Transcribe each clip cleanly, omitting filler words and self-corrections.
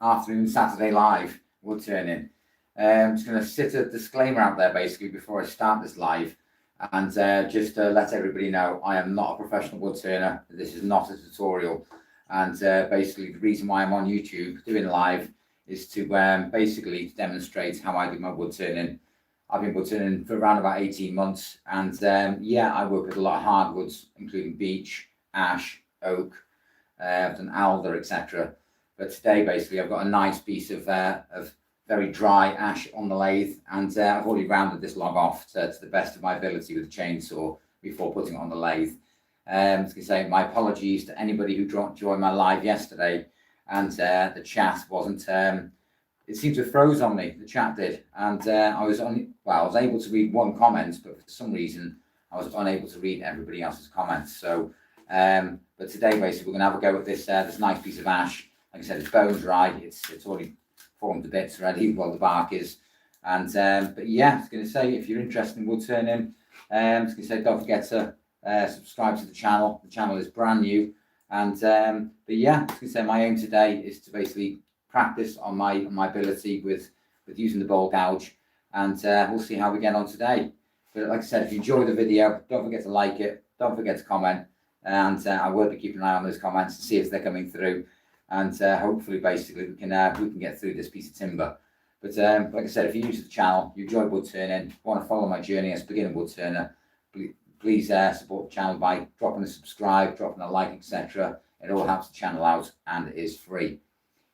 afternoon Saturday live Woodturning. I'm just going to sit a disclaimer out there basically before I start this live, and just to let everybody know I am not a professional woodturner. This is not a tutorial, and basically the reason why I'm on YouTube doing live is to basically demonstrate how I do my woodturning. I've been woodturning for around about 18 months, and yeah, I work with a lot of hardwoods, including beech, ash, oak, and alder, etc. But today, basically, I've got a nice piece of very dry ash on the lathe, and I've already rounded this log off to the best of my ability with a chainsaw before putting it on the lathe. As I say, my apologies to anybody who joined my live yesterday, and the chat wasn't. It seemed to have froze on me. The chat did, and I was able to read one comment, but for some reason I was unable to read everybody else's comments. So, but today, basically, we're going to have a go at this this nice piece of ash. Like I said, it's bone dry. It's already formed to bits already. Well, the bark is, and but yeah, I was going to say, if you're interested in woodturning, I was going to say, don't forget to subscribe to the channel. The channel is brand new, and but yeah, I was going to say, my aim today is to basically practice on my ability with using the bowl gouge, and we'll see how we get on today. But like I said, if you enjoy the video, don't forget to like it, don't forget to comment, and I will be keeping an eye on those comments to see if they're coming through, and hopefully basically we can get through this piece of timber. But like I said, if you're new to the channel, you enjoy woodturning, want to follow my journey as a beginner woodturner, please support the channel by dropping a subscribe, dropping a like, etc. It all helps the channel out, and it is free.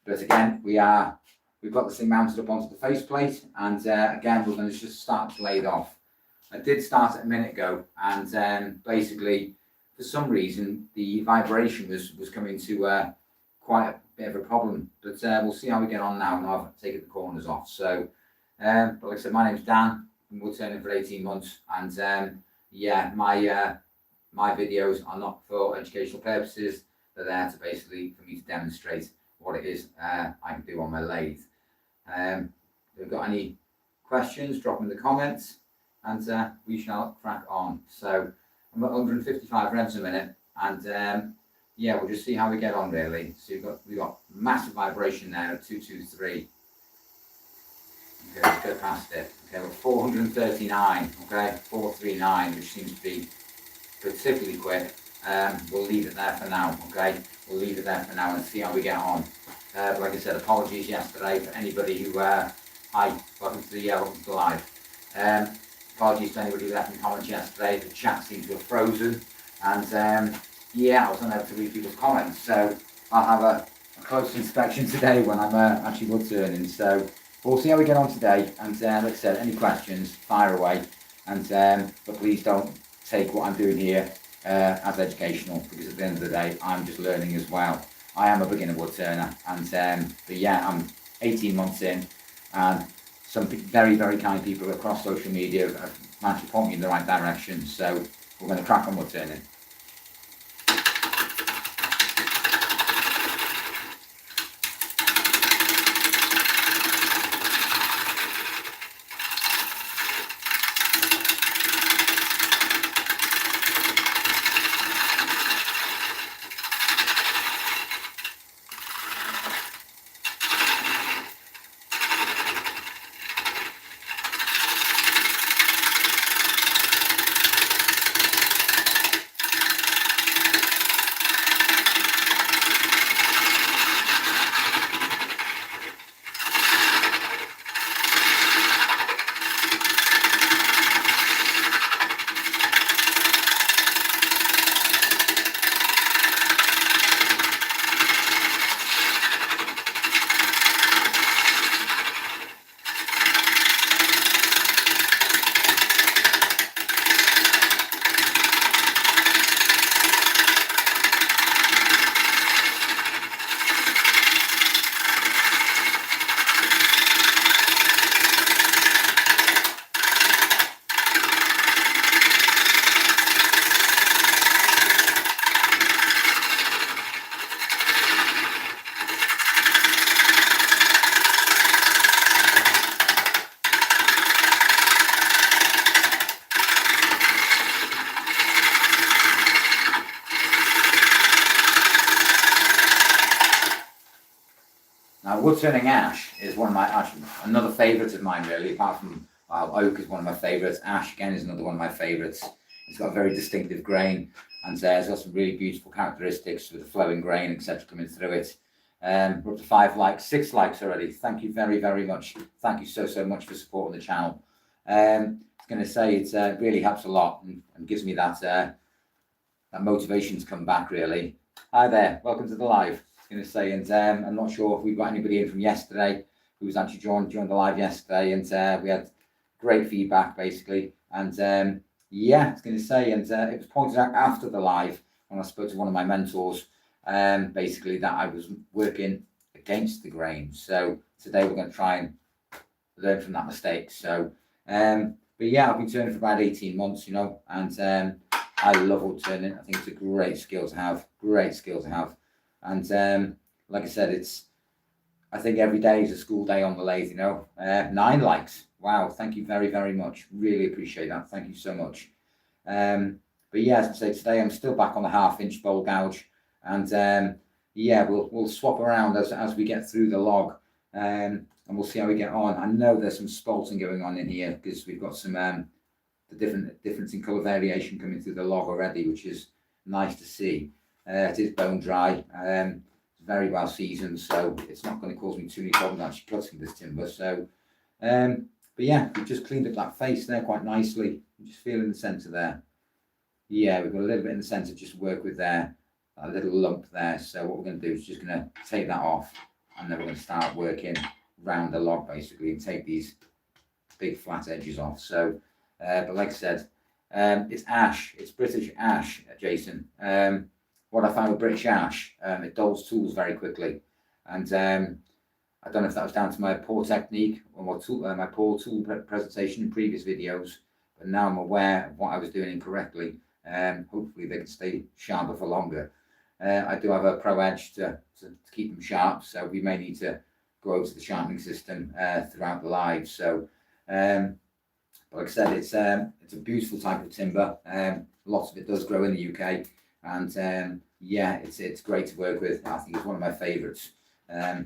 But again, we've got this thing mounted up onto the faceplate, and again, we're going to just start to lay it off. I did start it a minute ago, and basically, for some reason, the vibration was coming to quite a bit of a problem. But we'll see how we get on now, and I've taken the corners off. So, but like I said, my name's Dan. I've been woodturning for 18 months, and yeah, my videos are not for educational purposes. They're there to basically for me to demonstrate what it is I can do on my lathe. If you've got any questions, drop them in the comments, and we shall crack on. So I'm at 155 revs a minute, and yeah, we'll just see how we get on really. So we've got massive vibration there at 223. Okay, let's go past it. Okay, we're 439. Okay, 439, which seems to be particularly quick. We'll leave it there for now. Okay, we'll leave it there for now and see how we get on. But like I said, apologies yesterday for anybody who welcome to the live. Apologies to anybody who left me comments yesterday. The chat seemed to have frozen, and yeah, I was unable to read people's comments. So I'll have a close inspection today when I'm actually woodturning. So we'll see how we get on today. And like I said, any questions, fire away. And but please don't take what I'm doing here as educational, because at the end of the day, I'm just learning as well. I am a beginner woodturner, and but yeah, I'm 18 months in, and some very, very kind people across social media have managed to point me in the right direction. So we're going to crack on woodturning. wood turning ash is one of my, actually, another favourite of mine really, apart from oak is one of my favourites. Ash again is another one of my favourites. It's got a very distinctive grain, and it's got some really beautiful characteristics with the flowing grain, etc. coming through it. We're up to 5 likes, 6 likes already. Thank you very, very much. Thank you so much for supporting the channel. I was going to say it really helps a lot and gives me that that motivation to come back really. Hi there, welcome to the live. I was going to say, and I'm not sure if we've got anybody in from yesterday who was actually joined the live yesterday, and we had great feedback basically. And yeah, I was going to say, and it was pointed out after the live when I spoke to one of my mentors, basically that I was working against the grain. So today we're going to try and learn from that mistake. So, but yeah, I've been turning for about 18 months, you know, and I love wood turning. I think it's a great skill to have, And like I said, I think every day is a school day on the lathe, you know. 9 likes. Wow, thank you very, very much. Really appreciate that. Thank you so much. But yeah, as I say, today I'm still back on the 1/2 inch bowl gouge, and yeah, we'll swap around as we get through the log, and we'll see how we get on. I know there's some spalting going on in here because we've got some the difference in colour variation coming through the log already, which is nice to see. It is bone dry. It's very well seasoned, so it's not going to cause me too many problems actually cutting this timber. So, but yeah, we've just cleaned up that face there quite nicely. I'm just feeling the centre there. Yeah, we've got a little bit in the centre just to work with there, a little lump there. So what we're going to do is just going to take that off, and then we're going to start working round the log basically and take these big flat edges off. So, but like I said, it's ash, it's British ash, Jason. What I found with British ash, it dulls tools very quickly, and I don't know if that was down to my poor technique or my poor tool presentation in previous videos, but now I'm aware of what I was doing incorrectly. Hopefully they can stay sharper for longer. I do have a pro edge to keep them sharp, so we may need to go over to the sharpening system throughout the live. So, but like I said, it's a beautiful type of timber. Lots of it does grow in the UK, and yeah, it's great to work with. I think it's one of my favourites.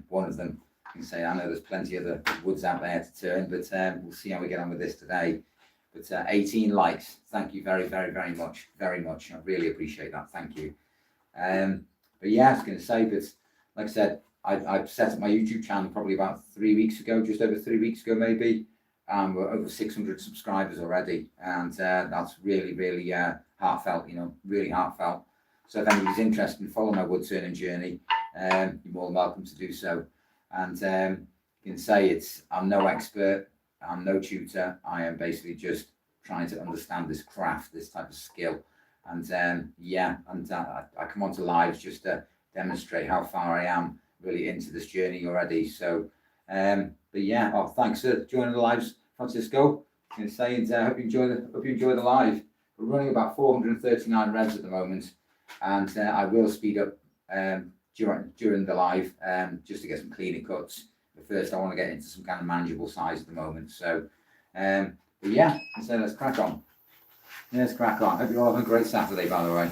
One of them. I can say I know there's plenty of other woods out there to turn, but we'll see how we get on with this today. But 18 likes, thank you very, very, very much, very much. I really appreciate that. Thank you. But yeah, I was going to say, but like I said, I've set up my YouTube channel probably about 3 weeks ago, just over 3 weeks ago, maybe. We're over 600 subscribers already, and that's really, really heartfelt. You know, really heartfelt. So if anybody's interested in following my wood turning journey, you're more than welcome to do so. And you can say I'm no expert, I'm no tutor. I am basically just trying to understand this craft, this type of skill. And yeah, and I come onto lives just to demonstrate how far I am really into this journey already. So, but yeah, oh, thanks for joining the lives, Francisco. I was going to say, and hope you enjoy the live. We're running about 439 revs at the moment, and I will speed up during the live just to get some cleaner cuts. But first I want to get into some kind of manageable size at the moment. So but yeah, so let's crack on. Let's crack on. Hope you're all having a great Saturday, by the way.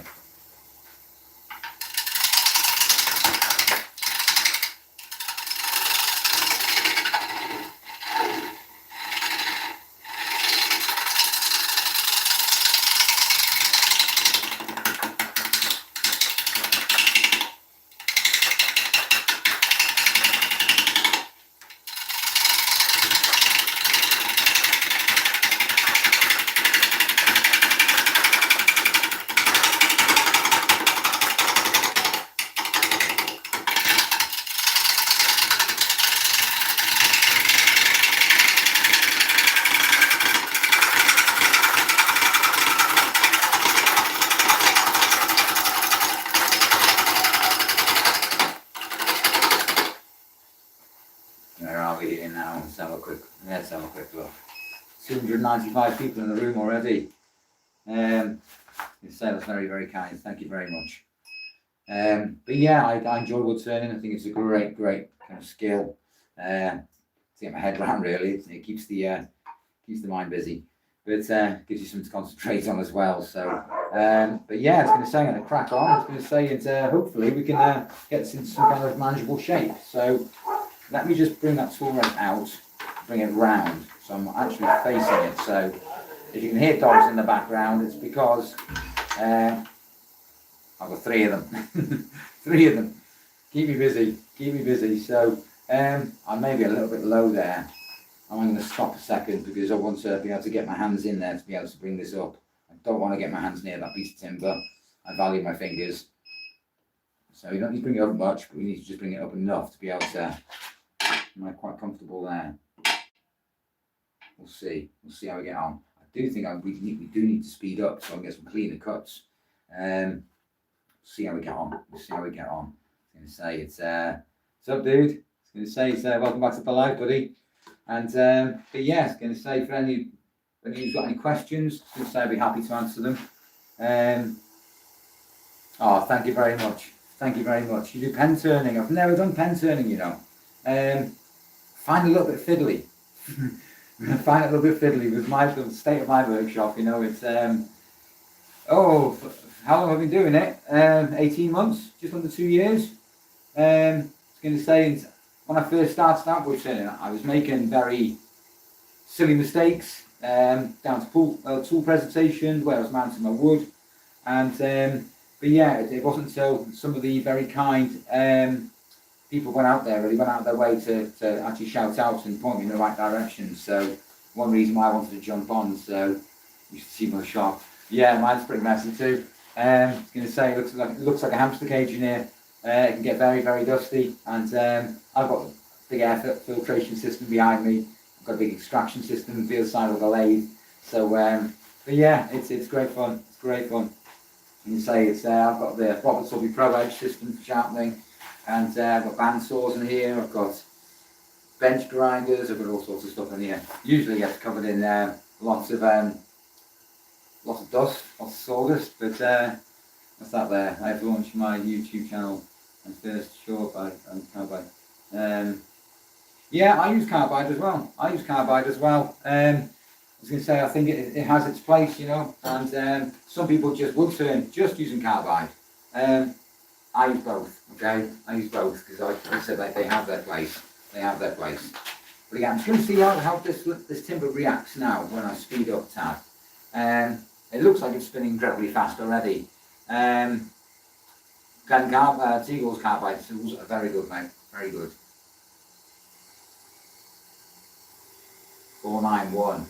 Let's have a quick look. 295 people in the room already. You say that's very, very kind. Thank you very much. But yeah, I enjoy wood turning. I think it's a great kind of skill to get my head around. Really, it keeps the mind busy, but gives you something to concentrate on as well. So, but yeah, I was going to say, I'm going to crack on. I was going to say, and hopefully we can get this into some kind of manageable shape. So, let me just bring that tool rest out, bring it round, so I'm actually facing it. So if you can hear dogs in the background, it's because I've got 3 of them. 3 of them. Keep me busy. So I may be a little bit low there. I'm going to stop a second because I want to be able to get my hands in there to be able to bring this up. I don't want to get my hands near that piece of timber. I value my fingers. So you don't need to bring it up much, but we need to just bring it up enough to be able to. Am I quite comfortable there? We'll see how we get on. I do think we do need to speed up so I can get some cleaner cuts. See how we get on. I was going to say it's what's up, dude? I was going to say it's welcome back to the live, buddy. And but yeah, I was going to say for any who's got any questions, I was going to say I'd be happy to answer them. Oh, thank you very much. You do pen turning. I've never done pen turning, you know. Find it a little bit fiddly. With the state of my workshop, you know. It's how long have I been doing it? 18 months, just under 2 years. I was going to say, when I first started out woodturning, I was making very silly mistakes down to tool presentation, where I was mounting my wood, and but yeah, it wasn't until some of the very kind people went out there their way to actually shout out and point me in the right direction. So one reason why I wanted to jump on. So you should see my shop. Yeah, mine's pretty messy too. I was going to say it looks like a hamster cage in here. It can get very, very dusty, and I've got a big air filtration system behind me. I've got a big extraction system the other side of the lathe. So but yeah, it's great fun. You can say I've got the Robert Sulby Pro Edge system for sharpening, and I've got band saws in here. I've got bench grinders. I've got all sorts of stuff in here. Usually it gets covered in lots of dust, lots of sawdust. But what's that there? I've launched my YouTube channel and first short by carbide. Yeah, I use carbide as well. I was going to say, I think it has its place, you know, and some people just would turn just using carbide. I use both, okay? Because like I said, they have their place. But yeah, I'm just going to see how this timber reacts now when I speed up a tad. It looks like it's spinning incredibly fast already. Teagle's carbide tools are very good, mate. Very good. 491.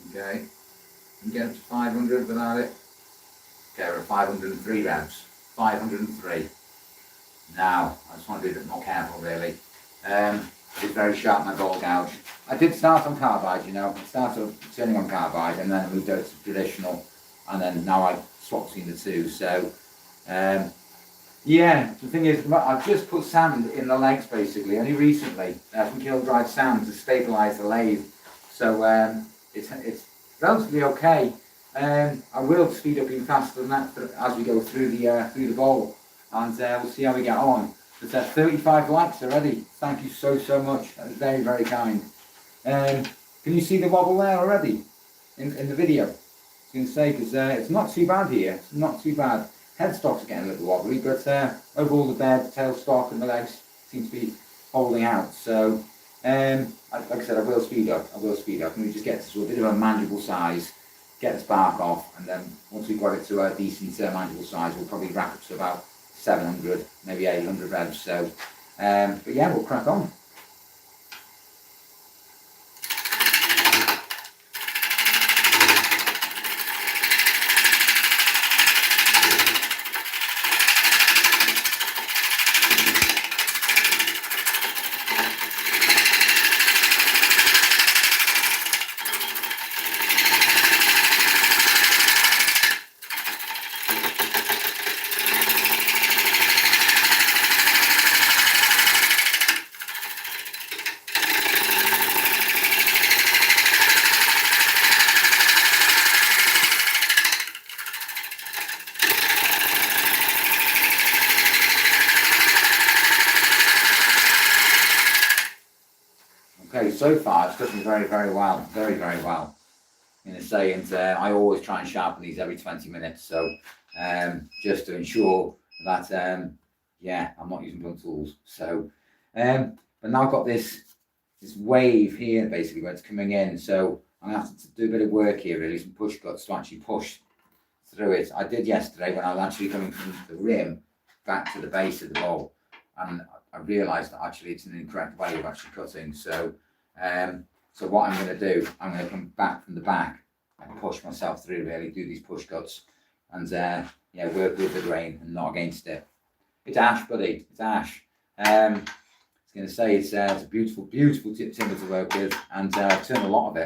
Okay. You can get up to 500 without it. Okay, we're at 503 revs. 503. Now, I just want to be a bit more careful, really. It's very sharp, my ball gouge. I did start on carbide, you know. I started turning on carbide and then moved over to traditional, and then now I swapped between the two. So, yeah, the thing is, I've just put sand in the legs basically, only recently, some kiln-dried sand to stabilise the lathe. So it's relatively okay. I will speed up even faster than that as we go through the bowl, and we'll see how we get on. But 35 likes already. Thank you so much. That was very, very kind. Can you see the wobble there already in the video? I was going to say, because it's not too bad here. It's not too bad. Headstocks are getting a little wobbly, but overall the bed, tailstock and the legs seem to be holding out. So like I said, I will speed up. And we just get to a bit of a manageable size, get the spark off, and then once we've got it to a decent manageable size, we'll probably wrap up to about 700, maybe 800 revs. So, but yeah, we'll crack on. Okay, so far it's cooking very, very well, very, very well. I'm going to say, and I always try and sharpen these every 20 minutes, so just to ensure that, yeah, I'm not using blunt tools. So, but But now I've got this wave here basically where it's coming in. So I'm going to have to do a bit of work here, really, some push guts to actually push through it. I did yesterday when I was actually coming from the rim back to the base of the bowl, and I realised that actually it's an incorrect way of actually cutting. So so what I'm going to do, I'm going to come back from the back and push myself through, really do these push cuts, and yeah, work with the grain and not against it. It's ash, buddy, it's ash. I was going to say it's a beautiful timber to work with, and I've turned a lot of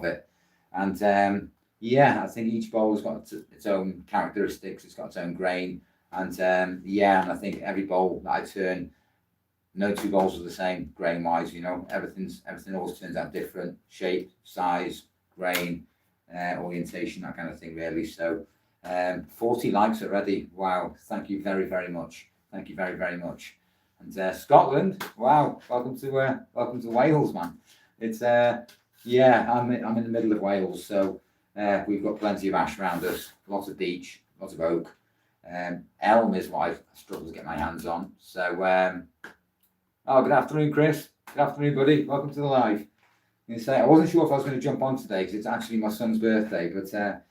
it. And yeah, I think each bowl's got its own characteristics. It's got its own grain, and yeah, and I think every bowl that I turn, no two bowls are the same grain wise. You know, everything always turns out different: shape, size, grain, orientation, that kind of thing, really. So 40 likes already. Wow, thank you very much. Thank you very much. And Scotland, wow, welcome to Wales, man. It's yeah, I'm in the middle of Wales, so we've got plenty of ash around us, lots of beech, lots of oak. Elm is what I struggle to get my hands on. So oh, good afternoon, Chris. Good afternoon, buddy. Welcome to the live. I'm going to say I wasn't sure if I was going to jump on today because it's actually my son's birthday, but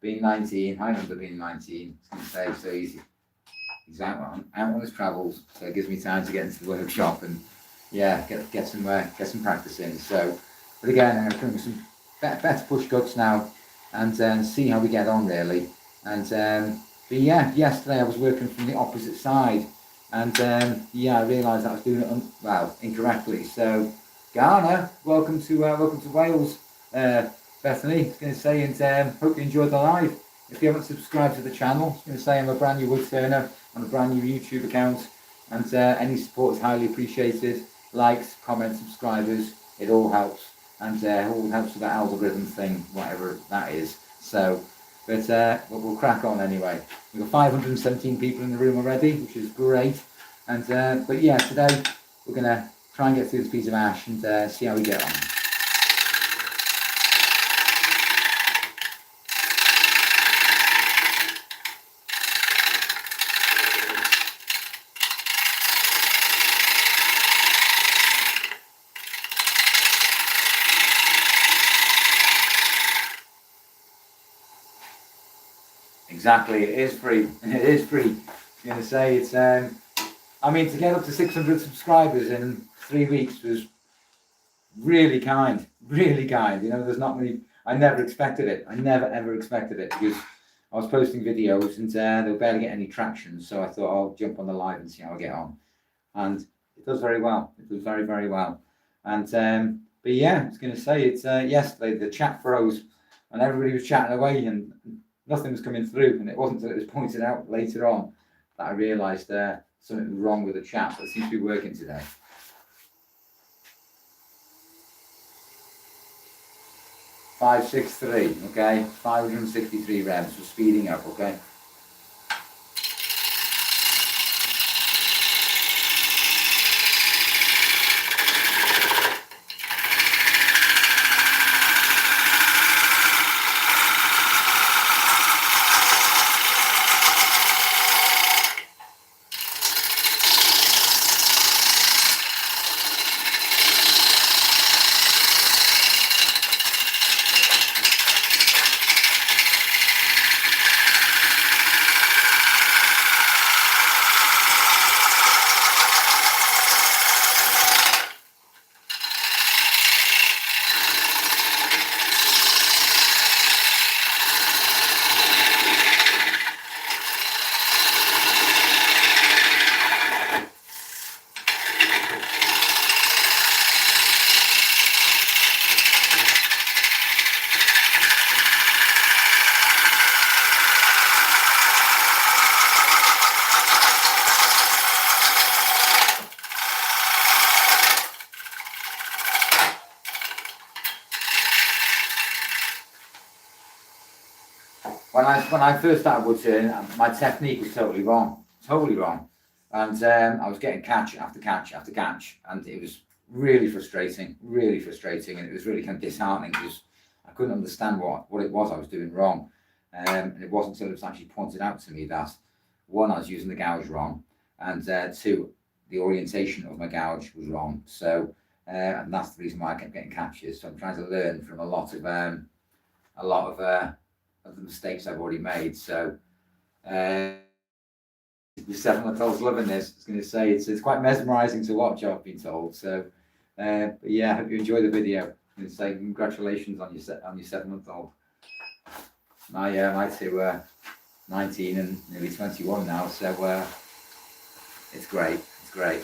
being 19, I remember being 19. It's going to say so easy. He's out on his travels, so it gives me time to get into the workshop and yeah, get some practice in. So, but again, I'm going to come with some better push guts now, and see how we get on, really. And but yeah, yesterday I was working from the opposite side, and yeah, I realised that I was doing it well incorrectly. So, Ghana, welcome to Wales, Bethany. I was going to say, and hope you enjoyed the live. If you haven't subscribed to the channel, I was going to say I'm a brand new wood turner on a brand new YouTube account, and any support is highly appreciated. Likes, comments, subscribers, it all helps, and it all helps with that algorithm thing, whatever that is. So, but we'll crack on anyway. We've got 517 people in the room already, which is great. And but yeah, today we're gonna try and get through this piece of ash and see how we get on. Exactly, it is free. It is free. I'm going to say it's. I mean, to get up to 600 subscribers in 3 weeks was really kind. Really kind. You know, there's not many. I never expected it. I never ever expected it because I was posting videos and they were barely getting any traction. So I thought I'll jump on the live and see how I get on, and it does very well. It does very well. And but yeah, I was going to say it's yesterday the chat froze and everybody was chatting away and nothing was coming through, and it wasn't until it was pointed out later on that I realised something was wrong with the chat, but it seems to be working today. $563, okay, 563 revs, so speeding up, okay. When I first started woodturning, my technique was totally wrong, and I was getting catch after catch after catch, and it was really frustrating, and it was really kind of disheartening because I couldn't understand what it was I was doing wrong, and it wasn't until it was actually pointed out to me that one, I was using the gouge wrong, and two, the orientation of my gouge was wrong. So and that's the reason why I kept getting catches. So I'm trying to learn from a lot of the mistakes I've already made. So the 7-month-old's loving this. I was going to say it's quite mesmerising to watch, I've been told. So but yeah, I hope you enjoy the video. I'm going to say congratulations on your 7-month-old. My two are 19 and nearly 21 now, so it's great. It's great.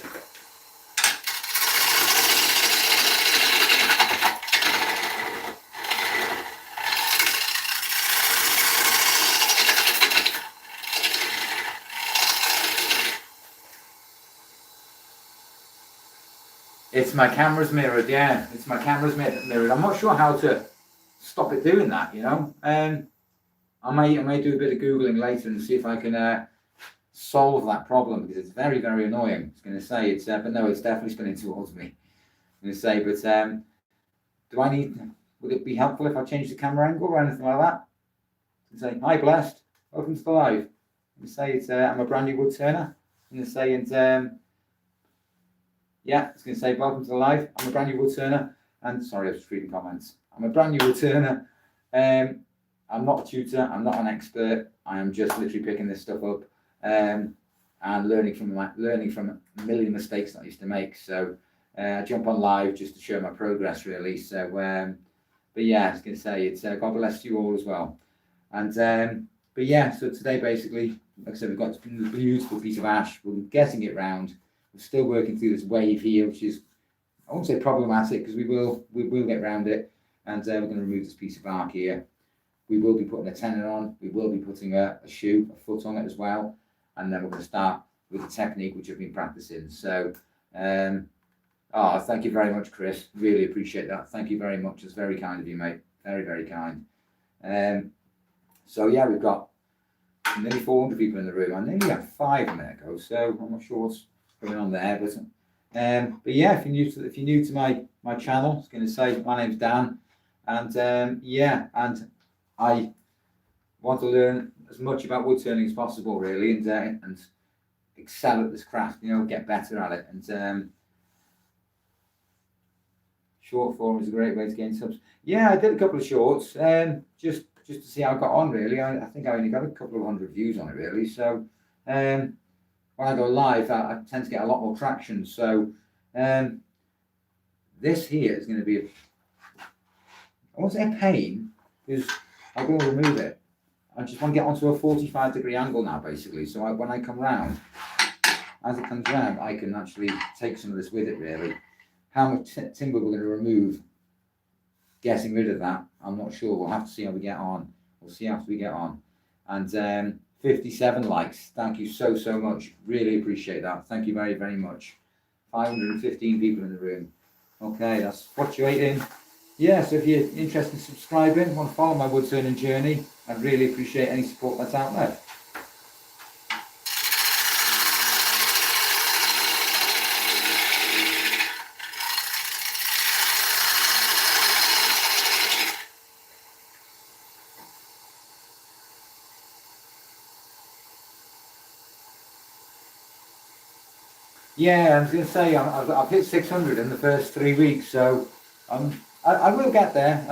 It's my camera's mirrored, yeah. It's my camera's mirrored. I'm not sure how to stop it doing that, you know. I may do a bit of Googling later and see if I can solve that problem, because it's very, very annoying. I was going to say it's, but no, it's definitely spinning towards me. I'm going to say, but would it be helpful if I change the camera angle or anything like that? And say, hi, Blessed, welcome to the live. And say it's, I'm a brand new wood turner. I'm going to say, and yeah, it's going to say, welcome to the live. I'm a brand new wood turner. And sorry, I was just reading comments. I'm a brand new wood turner. I'm not a tutor. I'm not an expert. I am just literally picking this stuff up and learning from a million mistakes that I used to make. So I jump on live just to show my progress, really. So, but yeah, I was going to say it's God bless you all as well. And but yeah, so today basically, like I said, we've got a beautiful piece of ash. We're getting it round. We're still working through this wave here, which is, I won't say problematic, because we will get round it. And we're going to remove this piece of bark here. We will be putting a tenon on. We will be putting a foot on it as well. And then we're going to start with the technique which I've been practicing. So, thank you very much, Chris. Really appreciate that. Thank you very much. It's very kind of you, mate. Very, very kind. So yeah, we've got nearly 400 people in the room. I nearly had 5 a minute ago, so I'm not sure what's going on there. But yeah, if you're new to my channel, I was going to say my name's Dan, and yeah, and I want to learn as much about wood turning as possible, really, and excel at this craft. You know, get better at it. And short form is a great way to gain subs. Yeah, I did a couple of shorts, just to see how I got on, really. I think I only got a couple of 100 views on it, really. So when I go live, I tend to get a lot more traction. So this here is going to be, I won't say a pain, because I will remove it. I just want to get onto a 45-degree angle now, basically. So when I come round, as it comes round, I can actually take some of this with it, really. How much timber we're going to remove, getting rid of that, I'm not sure. We'll have to see how we get on. We'll see after we get on. And 57 likes. Thank you so much. Really appreciate that. Thank you very, very much. 515 people in the room. Okay, that's fluctuating. Yeah, so if you're interested in subscribing, want to follow my wood turning journey, I'd really appreciate any support that's out there. Yeah, I was going to say I've hit 600 in the first 3 weeks, so I will get there.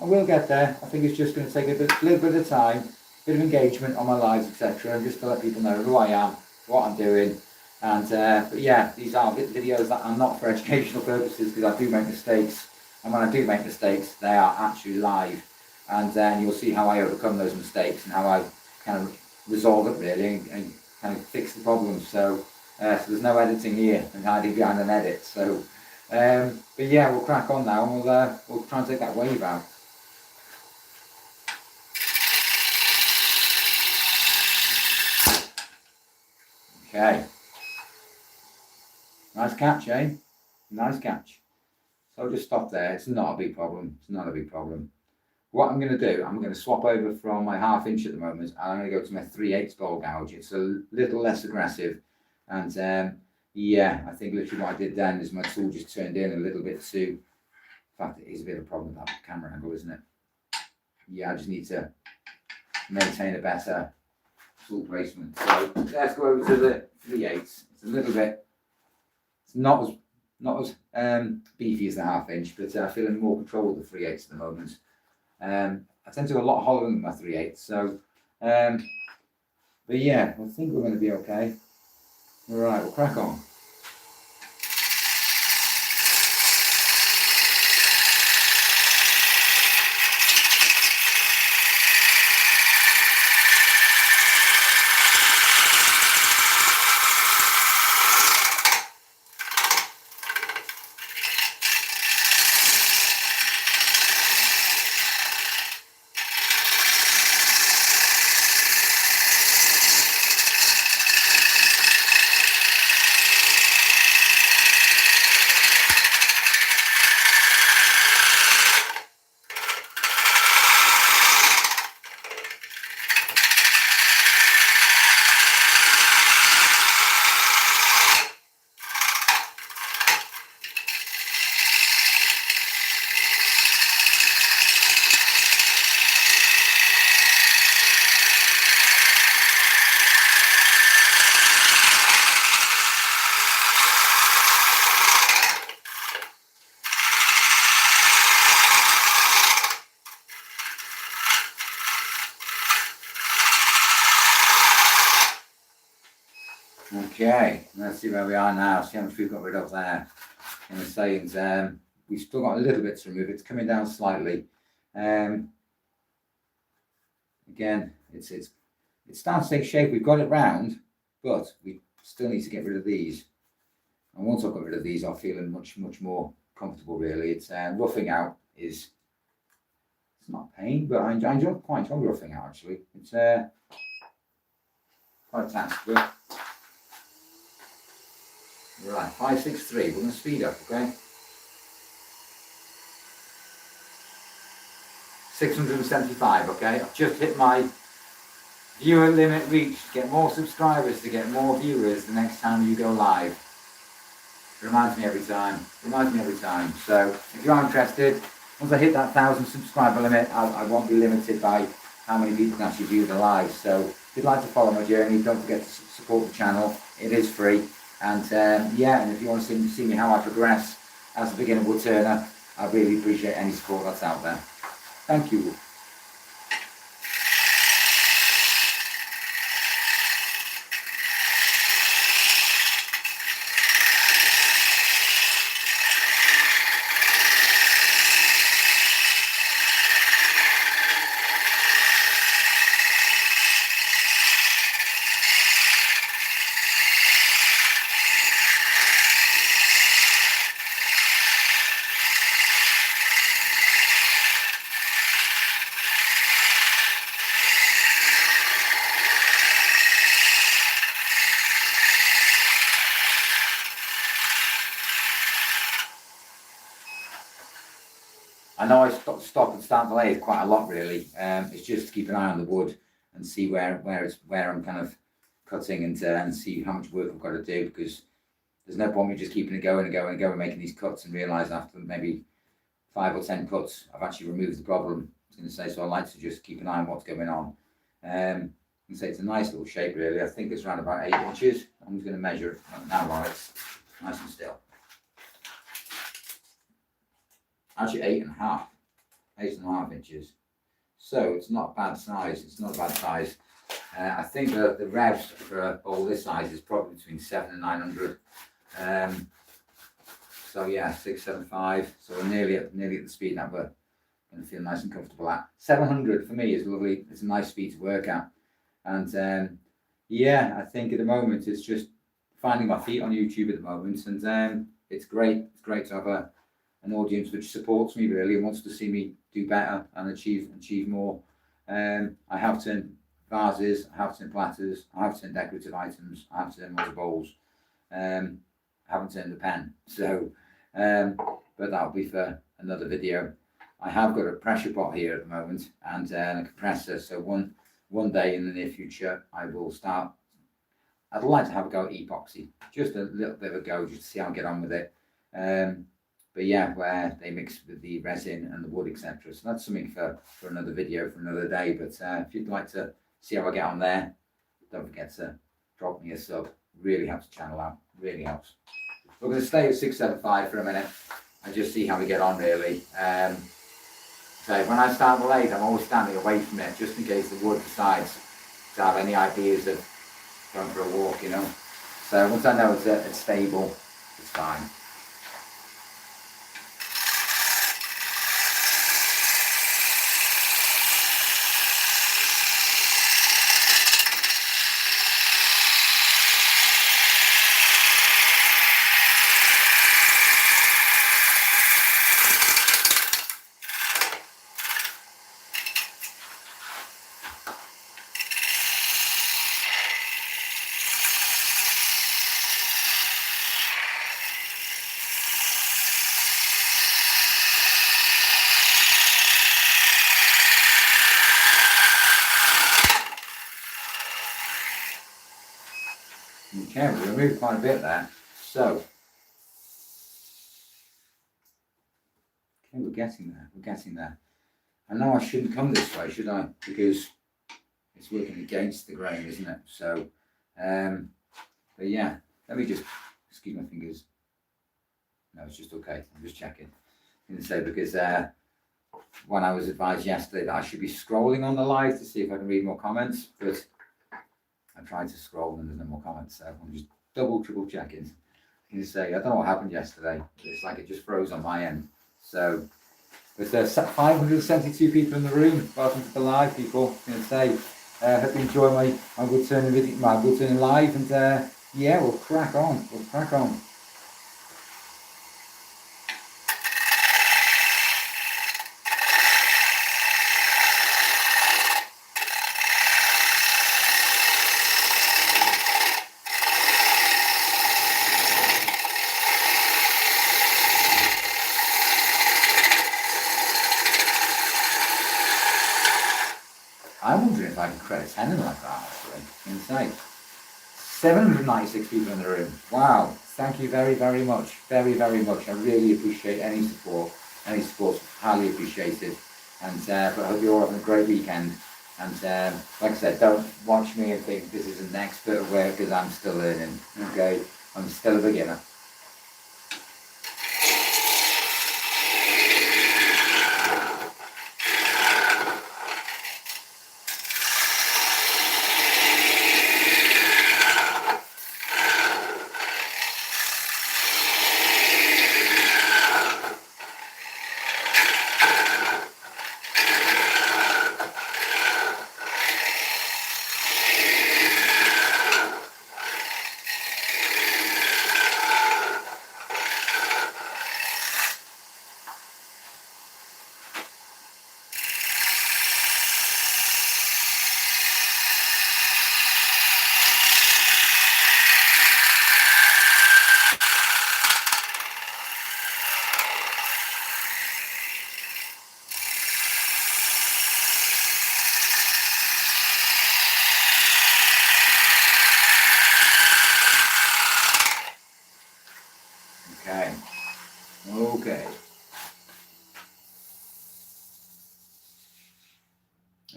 I will get there. I think it's just going to take a little bit of time, bit of engagement on my lives, etc., and just to let people know who I am, what I'm doing. And but yeah, these are videos that are not for educational purposes, because I do make mistakes, and when I do make mistakes, they are actually live, and then you'll see how I overcome those mistakes and how I kind of resolve it, really, and kind of fix the problems. So there's no editing here and hiding behind an edit. So, but yeah, we'll crack on now, and we'll try and take that wave out. Okay. Nice catch, eh? Nice catch. So I'll just stop there. It's not a big problem. It's not a big problem. What I'm going to do, I'm going to swap over from my 1/2 inch at the moment, and I'm going to go to my 3/8 bowl gouge. It's a little less aggressive, and yeah, I think literally what I did then is my tool just turned in a little bit too. In fact, it is a bit of a problem with that camera angle, isn't it? Yeah, I just need to maintain a better tool placement. So let's go over to the 3/8. It's a little bit It's not as beefy as the 1/2 inch, but I feel in more control with the 3/8 at the moment. I tend to go a lot hollower than my 3/8, so but yeah, I think we're going to be okay. All right, we'll crack on. Okay, let's see where we are now. See how much we've got rid of there. In the sayings, we've still got a little bit to remove. It's coming down slightly. Again, it's starting to take shape. We've got it round, but we still need to get rid of these. And once I've got rid of these, I'm feeling much more comfortable. Really, it's roughing out is. It's not pain, but I quite enjoy roughing out. Actually, it's quite a task. But right, 563. We're going to speed up, okay? 675, okay? I've just hit my viewer limit reach. Get more subscribers to get more viewers the next time you go live. Reminds me every time. So if you are interested, once I hit that 1,000 subscriber limit, I won't be limited by how many people can actually view the live. So if you'd like to follow my journey, don't forget to support the channel. It is free. And yeah, and if you want to see me how I progress as a beginner woodturner, I really appreciate any support that's out there. Thank you. I know I stop and start the lathe quite a lot, really. It's just to keep an eye on the wood and see where I'm kind of cutting and see how much work I've got to do, because there's no point me just keeping it going and making these cuts and realise after maybe 5 or 10 cuts I've actually removed the problem. I was going to say, so I like to just keep an eye on what's going on. And say it's a nice little shape, really. I think it's around about 8 inches. I'm just going to measure it now while it's nice and still. Actually 8.5 inches. So it's not a bad size. I think the revs for a bowl this size is probably between 700 and 900. So yeah, 675. So we're nearly at the speed that we're going to feel nice and comfortable at. 700 for me is lovely. It's a nice speed to work at. And yeah, I think at the moment it's just finding my feet on YouTube at the moment, and it's great. It's great to have an audience which supports me, really, and wants to see me do better and achieve more. I have turned vases, I have turned platters, I have turned decorative items, I have turned water bowls. I haven't turned the pen, so but that'll be for another video. I have got a pressure pot here at the moment and a compressor, so one day in the near future I will start. I'd like to have a go at epoxy, just a little bit of a go, just to see how I get on with it. But yeah, where they mix with the resin and the wood, etc. So that's something for another video, for another day. But if you'd like to see how I get on there, don't forget to drop me a sub. Really helps the channel out. Really helps. We're going to stay at 675 for a minute and just see how we get on, really. So when I start the lathe, I'm always standing away from it, just in case the wood decides to have any ideas of going for a walk, you know. So once I know it's stable, it's fine. Okay, we removed quite a bit there. So, okay, we're getting there. I know I shouldn't come this way, should I? Because it's working against the grain, isn't it? So, but yeah, let me just excuse my fingers. No, it's just okay. I'm just checking. I'm going to say because when I was advised yesterday that I should be scrolling on the live to see if I can read more comments, but I tried to scroll and there's no more comments, so I'm just triple checking. I can say I don't know what happened yesterday. It's like it just froze on my end. So, but there's 572 people in the room. Welcome to the live, people. I'm going to say, hope you enjoy my woodturning video, my woodturning live, and yeah, we'll crack on. I'm wondering if I can credit Henan like that, actually. Insane. 796 people in the room. Wow. Thank you very, very much. Very, very much. I really appreciate any support. Any support, highly appreciated. And but I hope you're all having a great weekend. And like I said, don't watch me and think this is an expert work because I'm still learning. Okay? I'm still a beginner. Okay.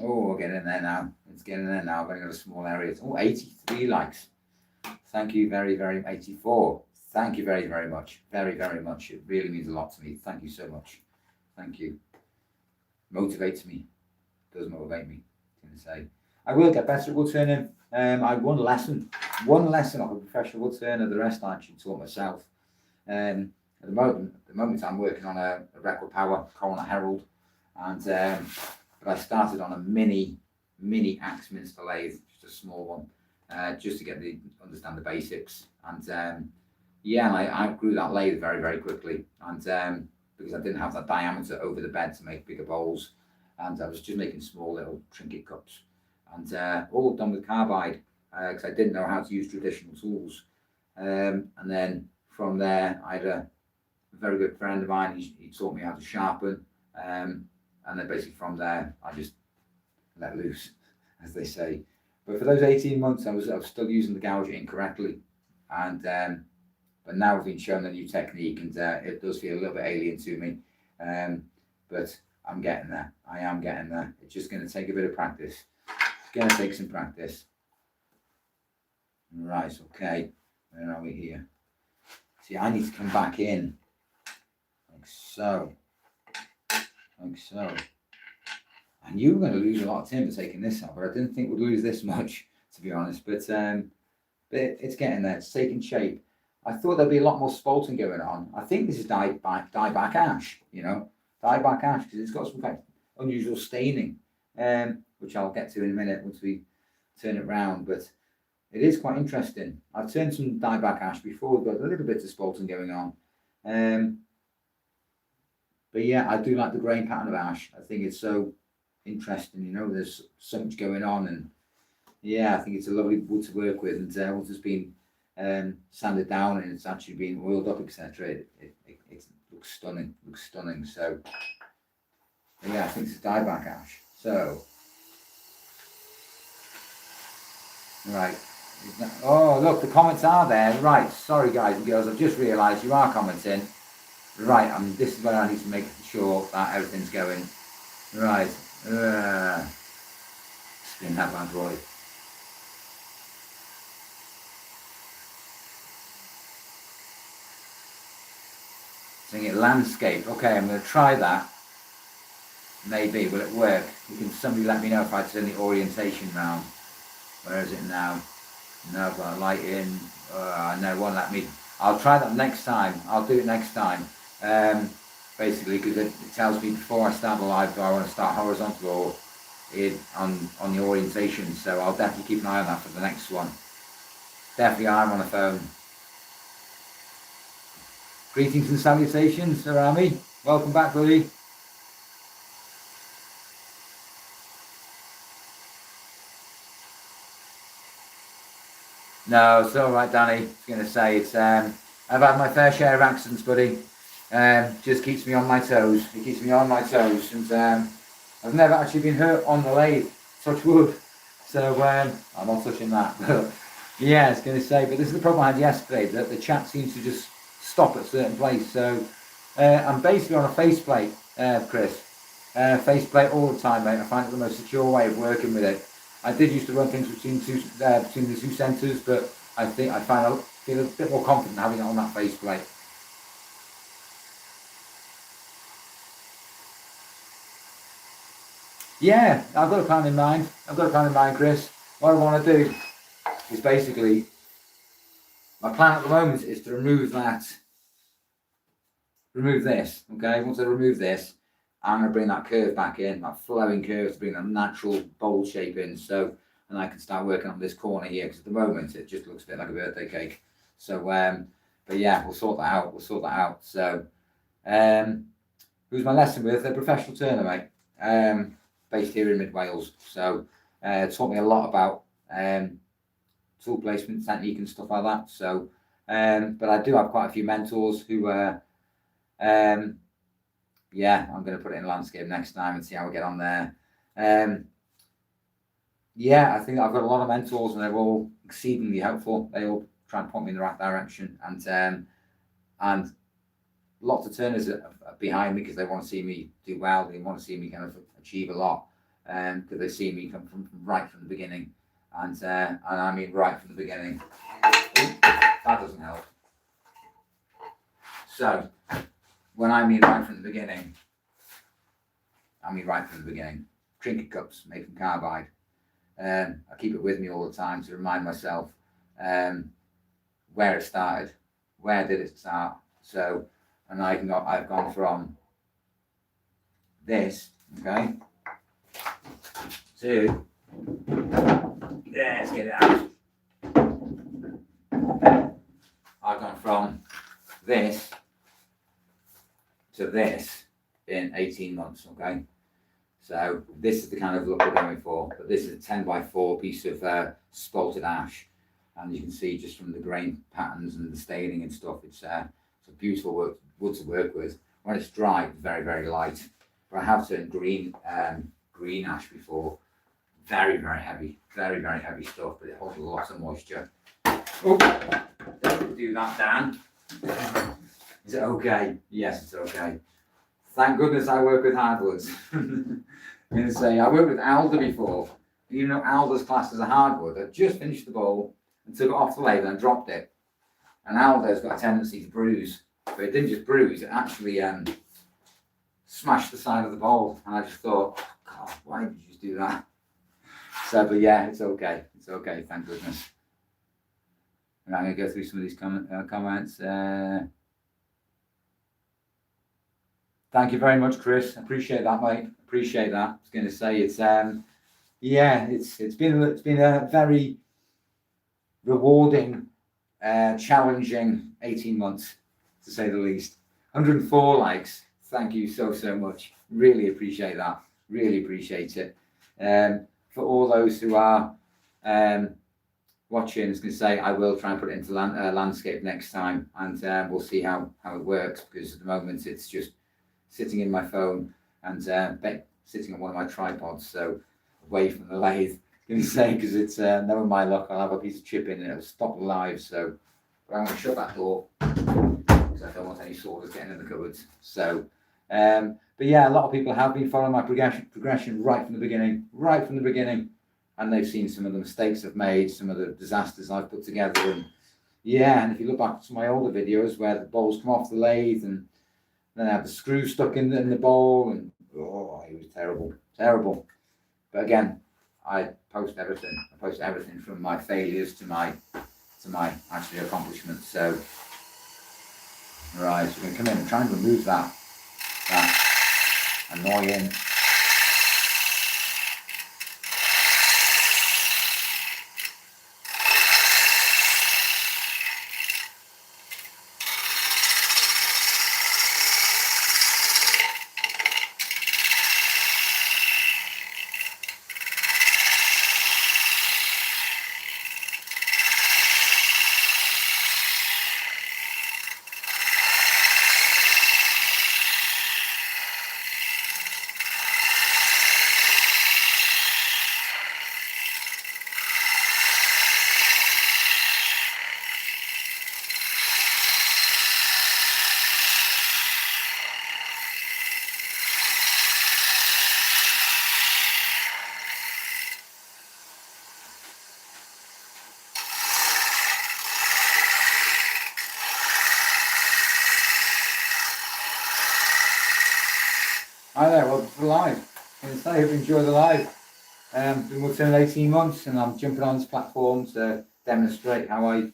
Oh, we're getting there now. It's getting there now. I've only got a small area. Oh, 83 likes. Thank you very, 84. Thank you very, very much. Very, very much. It really means a lot to me. Thank you so much. Thank you. Motivates me. Does motivate me. I'm going to say. I will get better at woodturning. I had one lesson of a professional woodturner. The rest I actually taught myself. At the moment I'm working on a record power Coroner Herald, and but I started on a mini Axminster lathe, just a small one, just to get understand the basics. And yeah, I grew that lathe very, very quickly, and because I didn't have that diameter over the bed to make bigger bowls, and I was just making small little trinket cups, and all done with carbide, because I didn't know how to use traditional tools. And then from there, I had a very good friend of mine. He taught me how to sharpen, and then basically from there, I just let loose, as they say. But for those 18 months, I was still using the gouger incorrectly, and but now I've been shown a new technique, and it does feel a little bit alien to me, but I'm getting there. I am getting there. It's just going to take a bit of practice. It's going to take some practice. Right, okay. Where are we here? See, I need to come back in like so, like so. I knew we were going to lose a lot of timber taking this out, but I didn't think we'd lose this much, to be honest. But it's getting there. It's taking shape. I thought there'd be a lot more spalting going on. I think this is dieback ash, you know, dieback ash, because it's got some kind of unusual staining, which I'll get to in a minute once we turn it round. But it is quite interesting. I've turned some dieback ash before, got a little bit of spalting going on. But yeah, I do like the grain pattern of ash. I think it's so interesting, you know, there's so much going on, and yeah, I think it's a lovely wood to work with. And once it's been sanded down and it's actually been oiled up, etc., it looks stunning. So yeah, I think it's dieback ash. So right, oh look, the comments are there. Right, sorry guys and girls, I've just realised you are commenting. Right, this is where I need to make sure that everything's going right. Spin that bad boy. Sing it landscape. Okay, I'm going to try that. Maybe. Will it work? Can somebody let me know if I turn the orientation round? Where is it now? No, I've got a light in. No, it won't let me. I'll try that next time. I'll do it next time. Basically, because it tells me before I start the live, do I want to start horizontal or on the orientation. So I'll definitely keep an eye on that for the next one. Definitely, I'm on the phone. Greetings and salutations, Arami. Welcome back, buddy. No, it's all right, Danny. I was going to say it's. I've had my fair share of accidents, buddy. Just keeps me on my toes. It keeps me on my toes, and I've never actually been hurt on the lathe. Touch wood. So I'm not touching that. But yeah, I was going to say. But this is the problem I had yesterday. That the chat seems to just stop at a certain place. So I'm basically on a faceplate, Chris. Faceplate all the time, mate. I find it the most secure way of working with it. I did used to run things between the two centres, but I think I feel a bit more confident having it on that faceplate. Yeah, I've got a plan in mind. Chris. What I want to do is basically, my plan at the moment is to remove this. Okay, once I remove this, I'm going to bring that curve back in, that flowing curve, to bring that natural bowl shape in. So, and I can start working on this corner here, because at the moment it just looks a bit like a birthday cake. So, but yeah, we'll sort that out. So, who's my lesson with? A professional turner, mate, based here in Mid Wales. So, taught me a lot about tool placement, technique, and stuff like that. So, but I do have quite a few mentors who yeah, I'm going to put it in landscape next time and see how we get on there. Yeah, I think I've got a lot of mentors, and they're all exceedingly helpful. They all try and point me in the right direction, and lots of turners are behind me because they want to see me do well. They want to see me kind of achieve a lot, because they see me come from right from the beginning, and I mean right from the beginning. Ooh, that doesn't help. So, when I mean right from the beginning, I mean right from the beginning. Trinket cups made from carbide. I keep it with me all the time to remind myself where it started, where did it start. So, and I've gone from this, okay, to, yeah, let's get it out. I've gone from this to this in 18 months, okay? So this is the kind of look we're going for, but this is a 10x4 piece of spalted ash, and you can see just from the grain patterns and the staining and stuff, it's a beautiful wood to work with. When it's dry, it's very, very light, but I have turned green ash before. Very, very heavy stuff, but it holds a lot of moisture. Oh, don't do that, Dan. Is it okay? Yes, it's okay. Thank goodness I work with hardwoods. I'm going to say, I worked with alder before. Even though alder's classed as a hardwood, I just finished the bowl and took it off the lathe and dropped it. And Aldo's got a tendency to bruise, but it didn't just bruise, it actually smashed the side of the bowl. And I just thought, God, why did you just do that? So, but yeah, it's okay. It's okay, thank goodness. And I'm going to go through some of these comments. Thank you very much, Chris. Appreciate that, mate. Appreciate that. I was going to say it's yeah, it's been a very rewarding, challenging 18 months, to say the least. 104 likes. Thank you so much. Really appreciate that. Really appreciate it. For all those who are watching, I was going to say I will try and put it into landscape next time, and we'll see how it works, because at the moment it's just sitting in my phone and sitting on one of my tripods, so away from the lathe. Going to say, because it's never my luck, I'll have a piece of chip in and it'll stop the live. So I'm going to shut that door because I don't want any sorters getting in the cupboards. So, but yeah, a lot of people have been following my progression right from the beginning, and they've seen some of the mistakes I've made, some of the disasters I've put together, and yeah, and if you look back to my older videos where the bowls come off the lathe and then I have the screw stuck in the bowl, and oh, it was terrible. But again, I post everything. I post everything from my failures to my actually accomplishments. So, right, so we're going to come in and try and remove that annoying. Hi there, welcome to the live. I'm going to say, I hope you enjoy the live. Been woodturning 18 months, and I'm jumping on this platform to demonstrate how I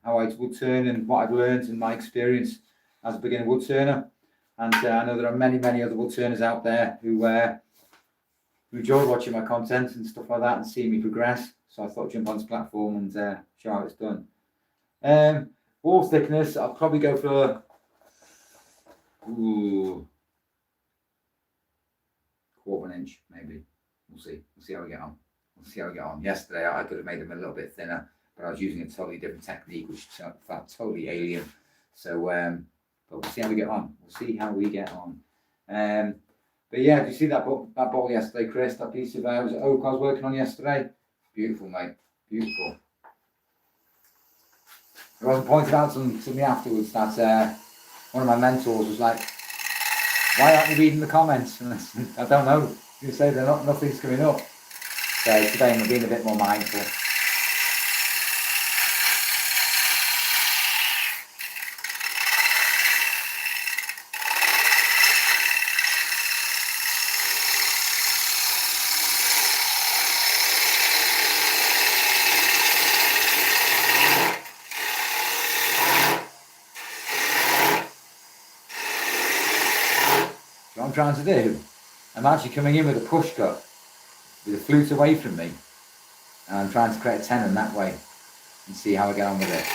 woodturn and what I've learned and my experience as a beginner woodturner. And I know there are many other woodturners out there who enjoy watching my content and stuff like that and seeing me progress. So I thought I'd jump on this platform and show how it's done. Wall thickness, I'll probably go for quarter of an inch, maybe. We'll see how we get on. Yesterday I could have made them a little bit thinner, but I was using a totally different technique which felt totally alien. So but we'll see how we get on. But yeah, did you see that bowl yesterday, Chris? That piece of was it oak I was working on yesterday? Beautiful, mate. Beautiful. It wasn't pointed out to me afterwards that one of my mentors was like, "Why aren't you reading the comments?" And I don't know. You say nothing's coming up. So today I'm being a bit more mindful. What I'm trying to do, I'm actually coming in with a push cut with the flute away from me, and I'm trying to create a tenon that way and see how I get on with it.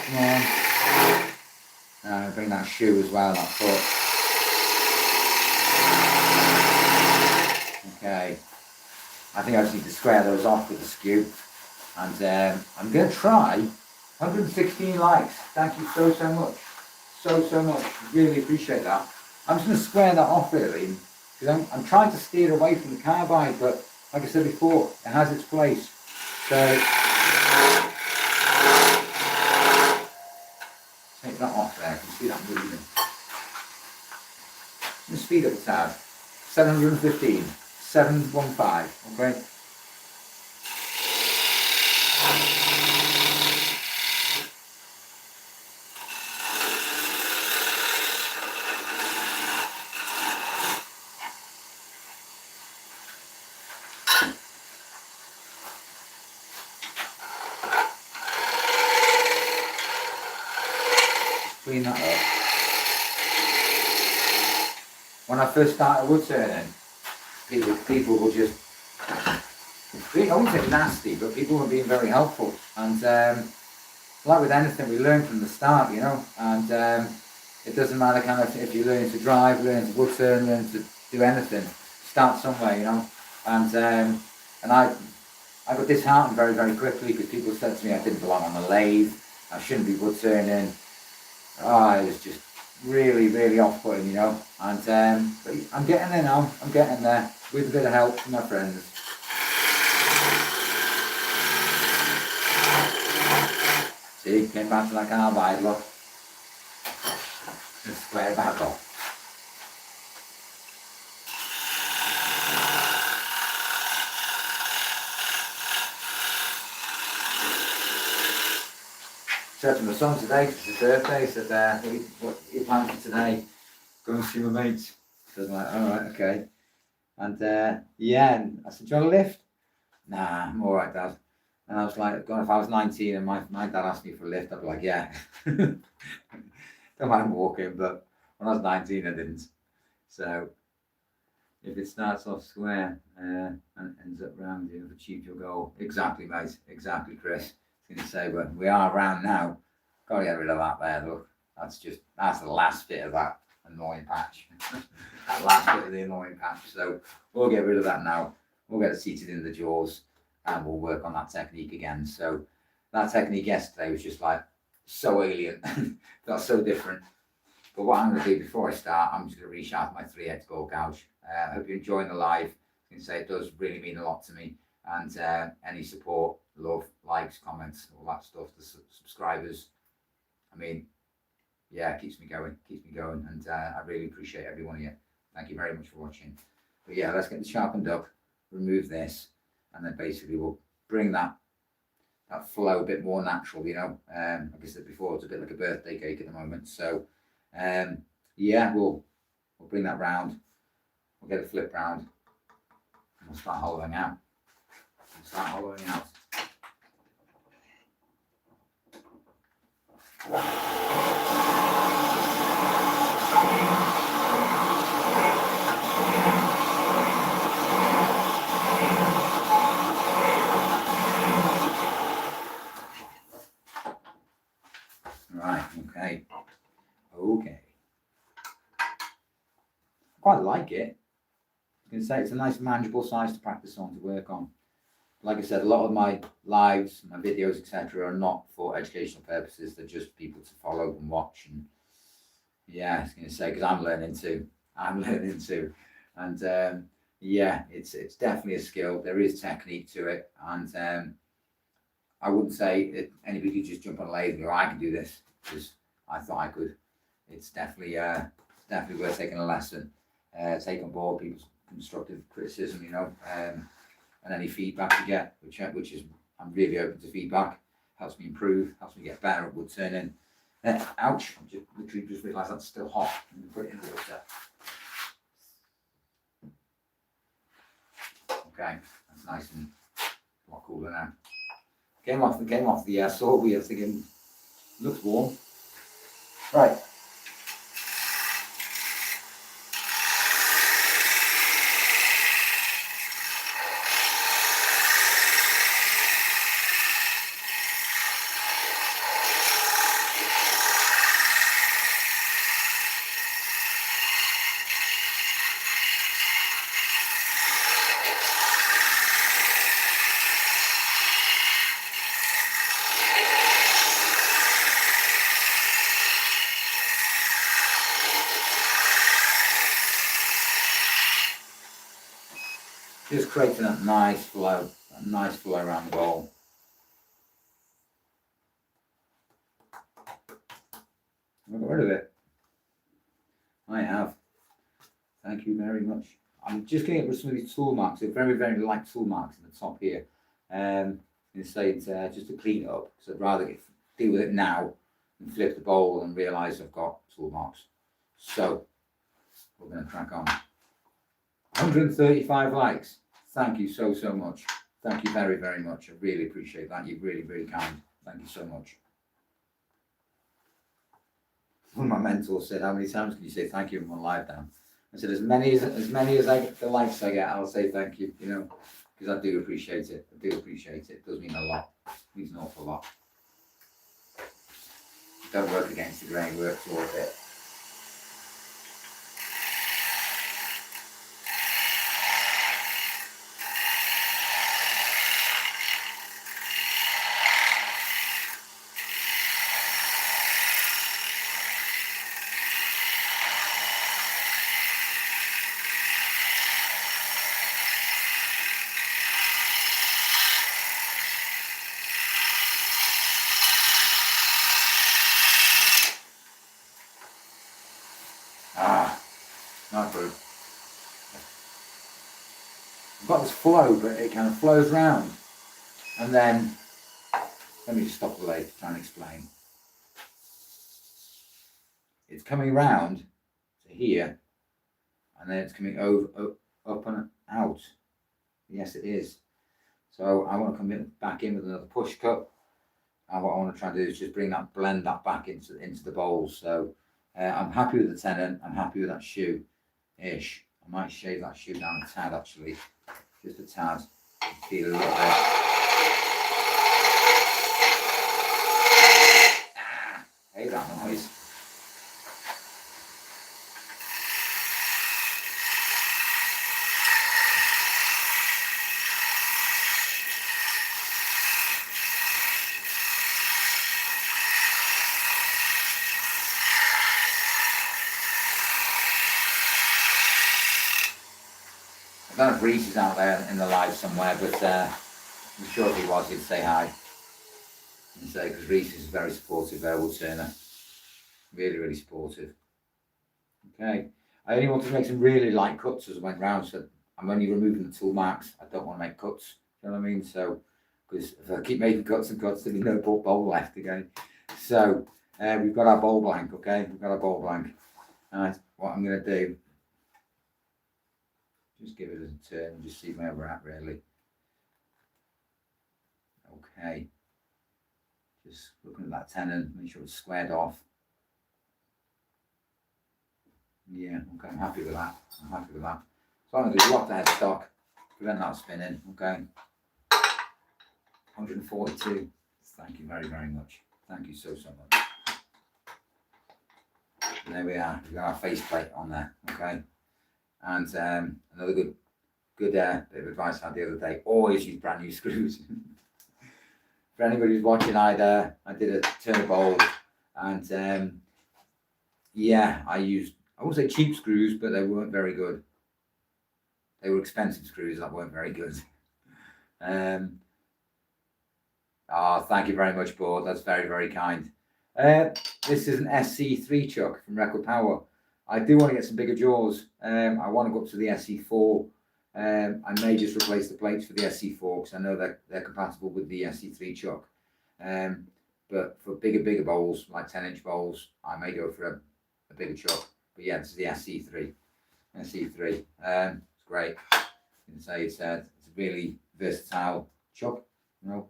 Come on. And I'm going to bring that shoe as well, that foot. Okay. I think I just need to square those off with the skew. And I'm going to try 116 likes. Thank you so much. So much. Really appreciate that. I'm just going to square that off really, because I'm trying to steer away from the carbide, but like I said before, it has its place. So take that off there. You can see that moving. I'm going to speed up a tad. 715. 715. Okay. clean that up. When I first started wood turning, people were just, I wouldn't say nasty, but people were being very helpful. And like with anything, we learn from the start, you know. And it doesn't matter kind of if you learn to drive, learn to wood turn, learn to do anything, start somewhere, you know. And I got disheartened very, very quickly because people said to me I didn't belong on the lathe, I shouldn't be wood turning. Oh, it was just really, really off-putting, you know. And but I'm getting there now. I'm getting there with a bit of help from my friends. See, came back to that carbide, look. Just square it back off. Said to my son today, it's his birthday, said, what are you planning for today? Go and see my mates. So I was like, alright, okay. And yeah, and I said, do you want a lift? Nah, I'm alright, Dad. And I was like, God, if I was 19 and my dad asked me for a lift, I'd be like, yeah. Don't mind walking, but when I was 19, I didn't. So if it starts off square and ends up round, you've achieved your goal. Exactly, mate. Exactly, Chris. I was going to say, but we are round now. Got to get rid of that there, look. That's the last bit of that annoying patch. That last bit of the annoying patch. So we'll get rid of that now. We'll get it seated in the jaws and we'll work on that technique again. So that technique yesterday was just like so alien. Felt so different. But what I'm going to do before I start, I'm just going to resharpen my 3/8 ball gouge. I hope you're enjoying the live. I can say it does really mean a lot to me. And any support, love, likes, comments, all that stuff, the subscribers. I mean, yeah, it keeps me going. And I really appreciate every one of you. Thank you very much for watching. But yeah, let's get this sharpened up, remove this, and then basically we'll bring that flow a bit more natural, you know. Like I said before, it's a bit like a birthday cake at the moment. So yeah, we'll bring that round, we'll get it flipped round, and we'll start hollowing out. Right, okay. Quite like it. I can say it's a nice manageable size to practice on, to work on. Like I said, a lot of my lives, my videos, etc., are not for educational purposes. They're just people to follow and watch. And yeah, I was going to say, because I'm learning too. And yeah, it's definitely a skill. There is technique to it, and I wouldn't say that anybody could just jump on a lathe and go, I can do this, because I thought I could. It's definitely worth taking a lesson, take on board people's constructive criticism, you know, and any feedback you get, which is, I'm really open to feedback. Helps me improve, helps me get better at wood turning. Ouch! I literally just realised that's still hot. I'm going to put it in the water. Okay, that's nice and a lot cooler now. Came off the saw wheel, thinking looks warm. Right. Just creating that nice flow around the bowl. I got rid of it. I have. Thank you very much. I'm just going to get rid of some of these tool marks. They're very, very light tool marks in the top here. And say it's just to clean it up, because I'd rather deal with it now and flip the bowl and realise I've got tool marks. So we're going to crack on. 135 likes. Thank you so much. Thank you very, very much. I really appreciate that. You're really, really kind. Thank you so much. one of my mentors said, how many times can you say thank you in one live, Dan? I said, as many as I get, the likes I get, I'll say thank you, you know, because I do appreciate it. I do appreciate it. It does mean a lot. It means an awful lot. Don't work against the grain, work towards it. Not good. I've got this flow, but it kind of flows round. And then, let me just stop the lathe to try and explain. It's coming round to here, and then it's coming over, up and out. Yes, it is. So I want to come back in with another push cut. And what I want to try and do is just blend that back into the bowl. So I'm happy with the tenon. I'm happy with that shoe-ish. I might shave that shoe down a tad actually, just a tad. Feel a little bit. Hate that noise. I don't know if Reese is out there in the live somewhere, but I'm sure if he was, he'd say hi. And say, because Reese is very supportive there, Woodturner. Really, really supportive. Okay. I only wanted to make some really light cuts as I went round, so I'm only removing the tool marks. I don't want to make cuts. You know what I mean? So, because if I keep making cuts and cuts, there'll be no bowl left again. So, we've got our bowl blank, okay? We've got our bowl blank. And what I'm going to do, just give it a turn and just see where we're at really. Okay. Just looking at that tenon, make sure it's squared off. Yeah, okay, I'm happy with that. I'm happy with that. So I'm going to do lock the headstock, prevent that spinning, okay. 142. Thank you very, very much. Thank you so much. And there we are. We've got our faceplate on there, okay. And another good bit of advice I had the other day: always use brand new screws. For anybody who's watching, I did a turner bowl, and yeah, I won't say cheap screws, but they weren't very good. They were expensive screws that weren't very good. Thank you very much, Board. That's very, very kind. This is an SC3 chuck from Record Power. I do want to get some bigger jaws. I want to go up to the SC4. I may just replace the plates for the SC4 because I know they're compatible with the SC3 chuck. But for bigger bowls, like 10-inch bowls, I may go for a bigger chuck. But yeah, this is the SC3. SC3. It's great. You can say it's a really versatile chuck. You know,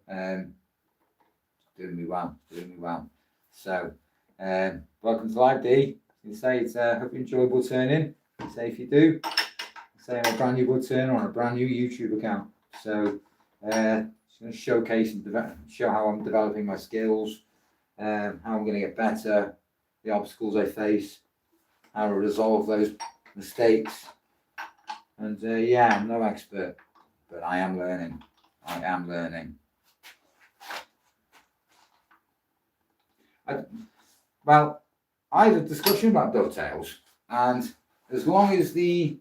doing me well. So, welcome to Live D. You say it's hope you enjoy Woodturning. Say if you do, say I'm a brand new Woodturner on a brand new YouTube account. So just going to showcase and show how I'm developing my skills, how I'm going to get better, the obstacles I face, how to resolve those mistakes. And yeah, I'm no expert, but I am learning. I had a discussion about dovetails, and as long as the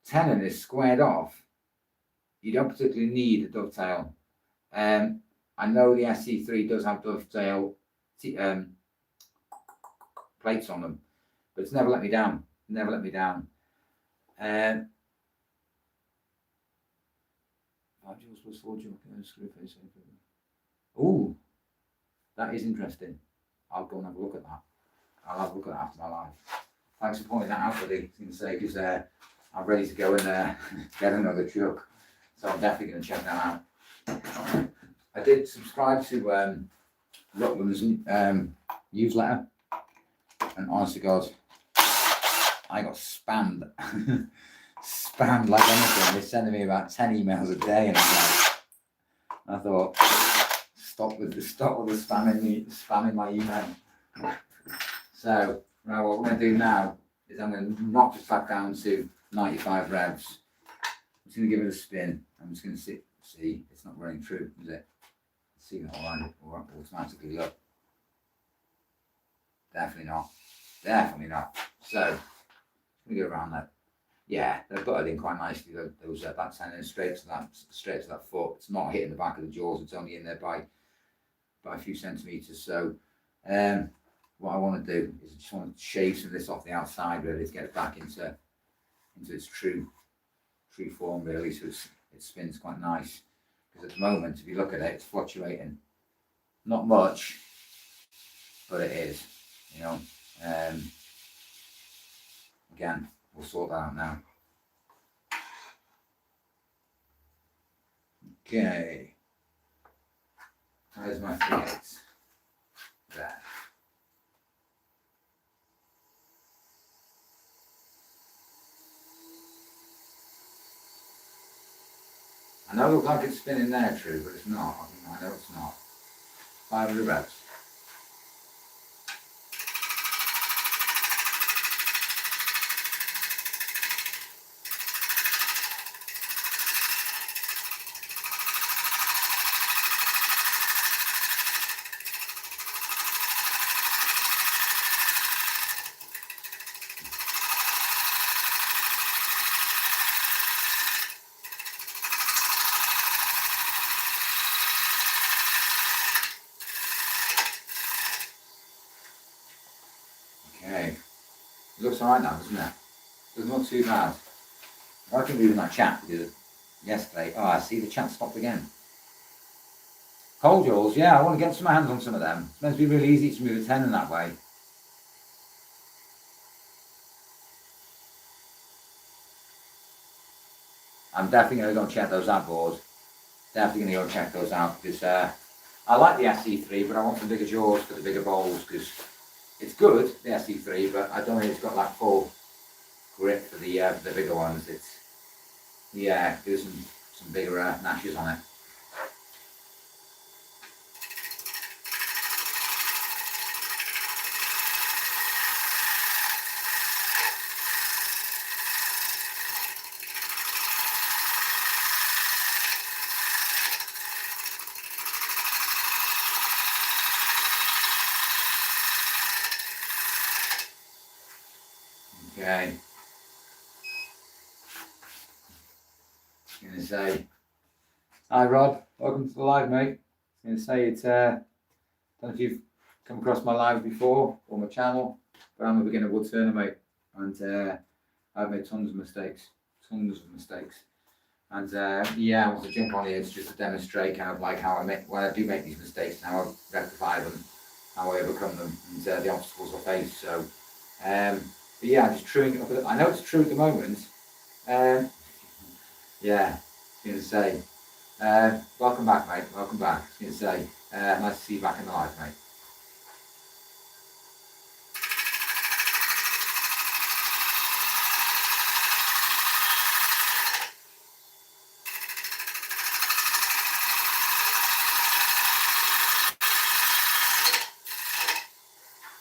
tenon is squared off, you don't particularly need a dovetail. I know the SC3 does have dovetail plates on them, but it's never let me down. Oh, that is interesting. I'll go and have a look at that. I'll have a look at that after my life. Thanks for pointing that out, buddy. Because I'm ready to go and get another truck. So I'm definitely going to check that out. I did subscribe to Rutland's newsletter, and honest to God, I got spammed, spammed like anything. They're sending me about 10 emails a day, and I thought, stop with the spamming my email. So now what we're going to do now is I'm going to knock this back down to 95 revs. I'm just going to give it a spin. I'm just going to see it's not running through, is it? See that will automatically look. Definitely not. So we go around that. Yeah, they're buttered in quite nicely. Those back tendons straight to that foot. It's not hitting the back of the jaws. It's only in there by a few centimeters. So what I want to do is I just want to shave some of this off the outside, really, to get it back into its true form, really, so it spins quite nice. Because at the moment, if you look at it, it's fluctuating. Not much, but it is, you know. Again, we'll sort that out now. Okay. There's my 3/8. There. I know it looks like it's spinning there, true, but it's not. I know it's not. 500 revs. Okay, it looks alright now, doesn't it? It's not too bad. I can move in that chat because yesterday, I see the chat stopped again. Cold jaws, yeah, I want to get some hands on some of them. It's meant to be really easy to move a tendon that way. I'm definitely going to go and check those out, boys. Definitely going to go check those out because I like the SC3, but I want some bigger jaws for the bigger bowls because it's good, the SC3, but I don't think it's got that full grip for the bigger ones. It's, yeah, there's some bigger gnashes on it. Okay. I'm going to say, hi Rob, welcome to the live, mate. I'm going to say it's, I don't know if you've come across my live before or my channel, but I'm a beginner woodturner, mate, and I've made tons of mistakes. And yeah, I want to jump on here just to demonstrate kind of like how when I do make these mistakes, how I rectify them, how I overcome them, and the obstacles I face. So, but yeah, I'm just truing it up. I know it's true at the moment. Yeah, I was going to say, welcome back, mate. Welcome back. I was going to say, nice to see you back in the live, mate.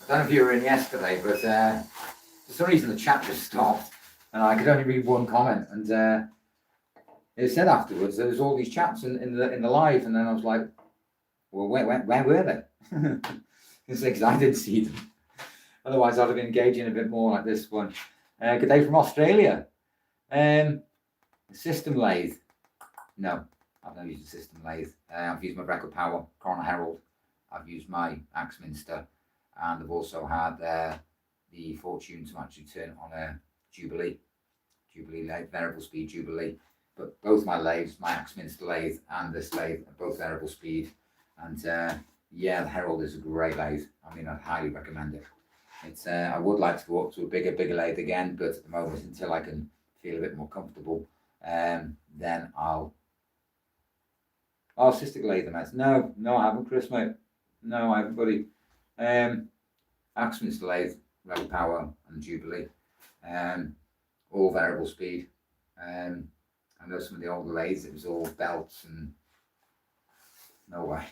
I don't know if you were in yesterday, but for some reason the chat just stopped, and I could only read one comment, and it said afterwards there was all these chats in the live, and then I was like, well, where were they? Because I didn't see them. Otherwise, I'd have been engaging a bit more like this one. Good day from Australia. System lathe. No, I've not used a system lathe. I've used my Brecker Power, Corner Herald. I've used my Axminster, and I've also had the fortune to actually turn on a Jubilee lathe, variable speed Jubilee. But both my lathes, my Axminster lathe and this lathe, are both variable speed. And yeah, the Herald is a great lathe. I mean, I'd highly recommend it. It's I would like to go up to a bigger lathe again, but at the moment, until I can feel a bit more comfortable, then I'll cystic lathe, mate. No, I haven't, Chris, mate. No, I haven't, buddy. Axminster lathe, Red Power and Jubilee, all variable speed. I know some of the older lathes, it was all belts and no way,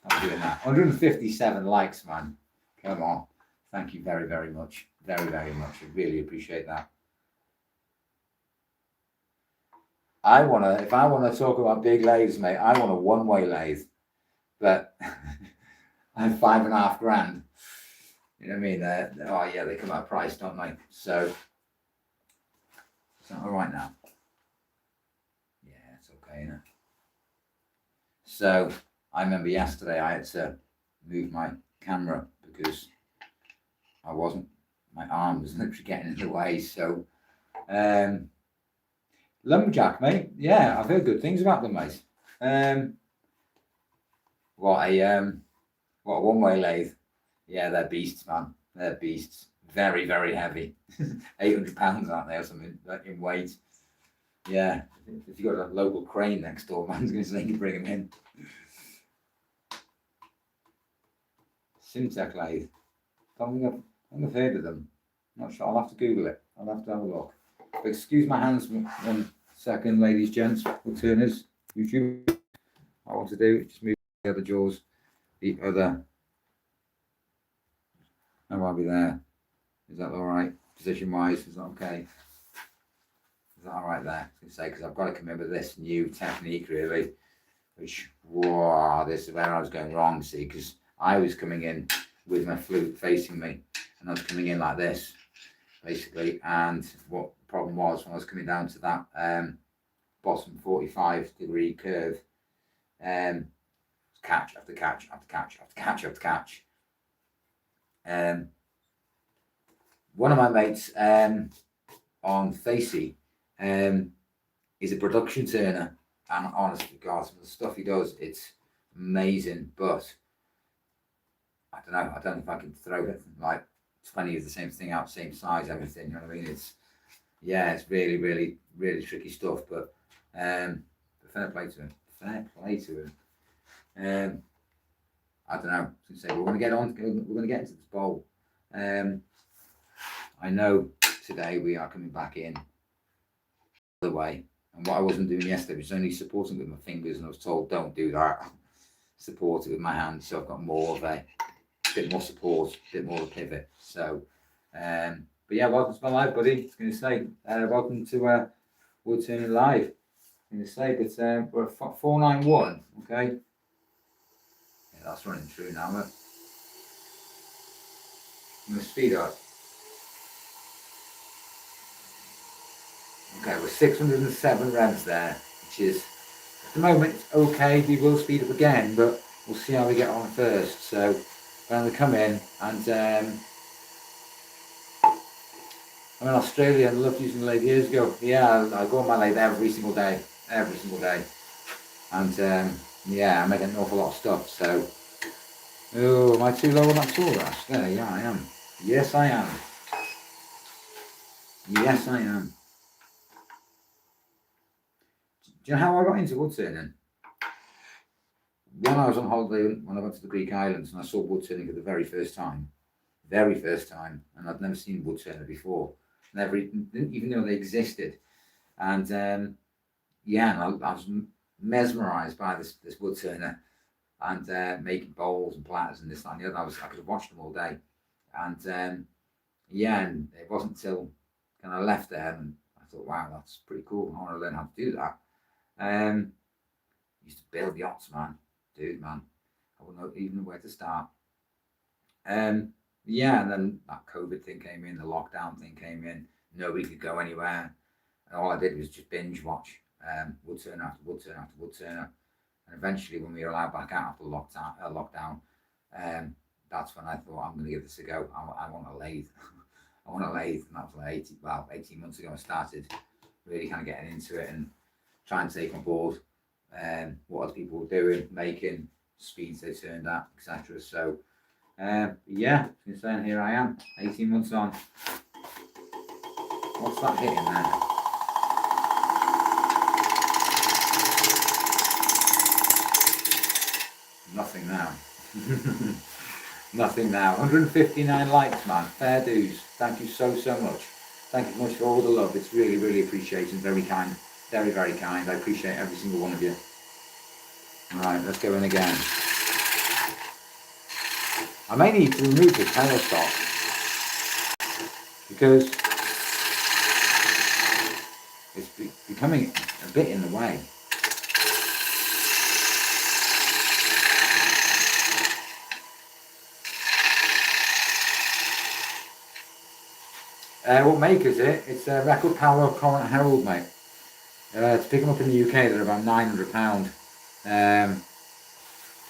not doing that. 157 likes, man. Come on. Thank you very, very much. Very, very much. I really appreciate that. If I wanna talk about big lathes, mate, I want a one-way lathe. But I have $5,500. You know what I mean? Oh yeah, they come at a price, don't they? So is that all right now? Yeah, it's okay, isn't it? So I remember yesterday I had to move my camera because my arm was literally getting in the way. So lumberjack, mate. Yeah, I've heard good things about them, mate. What a one-way lathe. Yeah, they're beasts, man. They're beasts. Very, very heavy. 800 pounds, aren't they, or something in weight? Yeah. If you've got a local crane next door, man's going to say you can bring them in. Simtech lathe. I don't think I've heard of them. Not sure. I'll have to Google it. I'll have to have a look. But excuse my hands 1 second, ladies, gents, Woodturners, YouTube. What I want to do is just move the other jaws, the other. How are we there? Is that all right? Position wise, is that okay? Is that all right there? I was going to say, because I've got to come in with this new technique, really, which, wow, this is where I was going wrong, see, because I was coming in with my flute facing me, and I was coming in like this, basically, and what the problem was when I was coming down to that bottom 45-degree curve, catch after catch after catch after catch after catch. One of my mates on Facey is a production turner, and honestly, God, some of the stuff he does, it's amazing. But I don't know. I don't know if I can throw it like 20 of the same thing out, same size, everything. You know what I mean? It's really, really, really tricky stuff. But fair play to him. Fair play to him. I don't know. I was going to say we're going to get into this bowl. I know today we are coming back in the way, and what I wasn't doing yesterday was only supporting with my fingers, and I was told don't do that. Support it with my hands, so I've got more of a bit more support, a bit more of a pivot. So, but yeah, welcome to my live, buddy. I was going to say welcome to Woodturning Live. I was going to say, but we're at 491. Okay, yeah, that's running through now. I'm going to speed up. Okay, we're 607 revs there, which is, at the moment, it's okay. We will speed up again, but we'll see how we get on first. So, I'm going to come in, and I'm in Australia, and I loved using the lathe years ago. Yeah, I go on my lathe every single day. And yeah, I make an awful lot of stuff, so. Oh, am I too low on that tool rash? There, yeah, I am. Yes, I am. Yes, I am. Do you know how I got into woodturning? When I was on holiday, when I went to the Greek islands, and I saw woodturning for the very first time, and I'd never seen woodturner before, didn't even know they existed, and yeah, and I was mesmerised by this woodturner, and making bowls and platters and this that, and the other. I could have watched them all day, and yeah, and it wasn't until kind of left there and I thought, wow, that's pretty cool. I want to learn how to do that. Used to build yachts, man. Dude, man. I wouldn't even know where to start. Yeah, and then that COVID thing came in, the lockdown thing came in. Nobody could go anywhere. And all I did was just binge watch woodturner after woodturner after woodturner. And eventually, when we were allowed back out after lockdown, that's when I thought, I'm going to give this a go. I want a lathe. I want a lathe. And that was like 18 months ago I started really kind of getting into it and trying to take on board what other people were doing, making, speeds they turned at, etc. So, yeah, since then, here I am, 18 months on. What's that hitting there? Nothing now. Nothing now. 159 likes, man. Fair dues. Thank you so much. Thank you much for all the love. It's really, really appreciated. Very kind. Very, very kind. I appreciate every single one of you. Right, let's go in again. I may need to remove the tail stop because it's becoming a bit in the way. What make is it? It's a Record Power Current Herald, mate. To pick them up in the UK, they're about £900.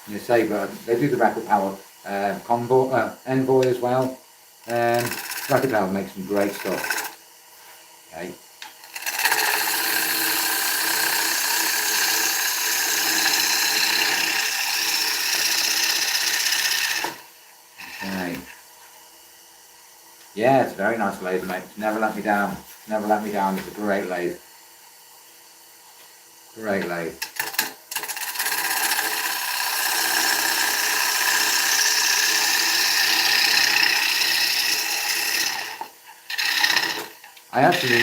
You say, but they do the Record Power Envoy as well. Record Power makes some great stuff. Okay. Okay. Yeah, it's a very nice lathe, mate. Never let me down. Never let me down. It's a great lathe. Great lathe. I actually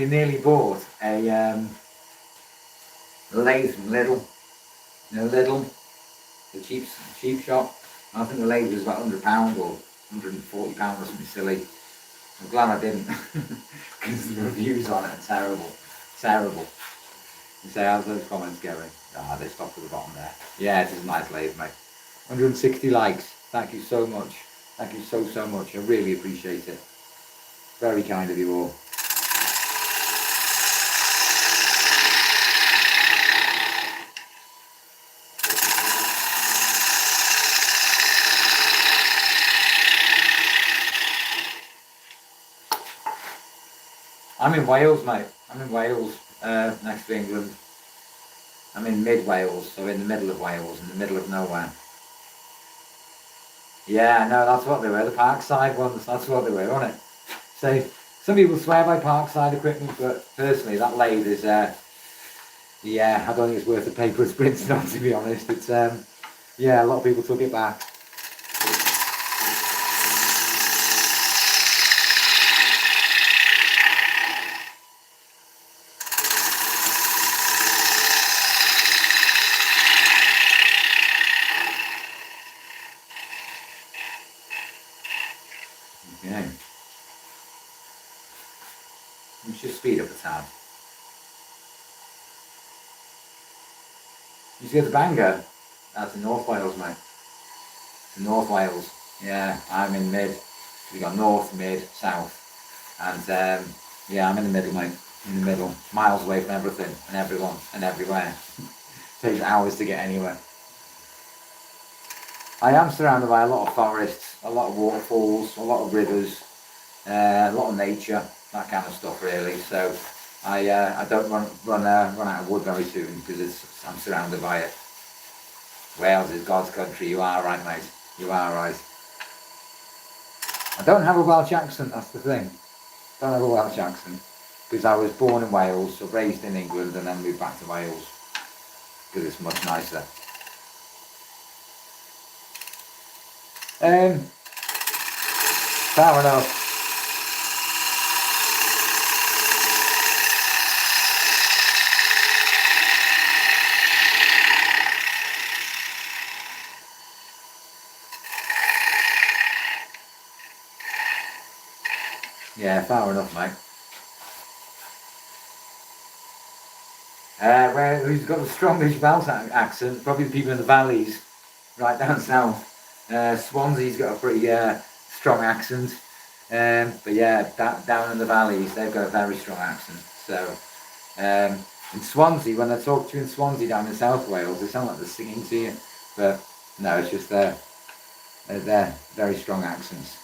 nearly bought a lathe from Lidl. You know Lidl, the cheap shop. I think the lathe was about £100 or £140 or something silly. I'm glad I didn't because the reviews on it are terrible. Terrible. You say, how's those comments going? Ah, they stopped at the bottom there. Yeah, it is a nice lathe, mate. 160 likes. Thank you so much. Thank you so much. I really appreciate it. Very kind of you all. I'm in Wales, mate. I'm in Wales, next to England. I'm in mid-Wales, so in the middle of Wales, in the middle of nowhere. Yeah, no, that's what they were, the Parkside ones, that's what they were, wasn't it? So, some people swear by Parkside equipment, but personally, that lathe is, yeah, I don't think it's worth the paper it's printed on, to be honest. It's, yeah, a lot of people took it back. Okay. Let's just speed up the tab. You see the Bangor? That's in North Wales, mate. North Wales. Yeah, I'm in mid. We got north, mid, south. And yeah, I'm in the middle, mate. In the middle. Miles away from everything and everyone and everywhere. Takes hours to get anywhere. I am surrounded by a lot of forests, a lot of waterfalls, a lot of rivers, a lot of nature, that kind of stuff really. So I don't run out of wood very soon because I'm surrounded by it. Wales is God's country. You are right, mate. You are right. I don't have a Welsh accent, that's the thing. Don't have a Welsh accent because I was born in Wales, so raised in England, and then moved back to Wales because it's much nicer. Fair enough. Yeah, fair enough, mate. Who's got the strongest Welsh accent? Probably the people in the valleys, right down south. Swansea's got a pretty strong accent. But yeah, down in the valleys, they've got a very strong accent. So in Swansea, when they talk to you in Swansea down in South Wales, they sound like they're singing to you. But no, it's just they're very strong accents.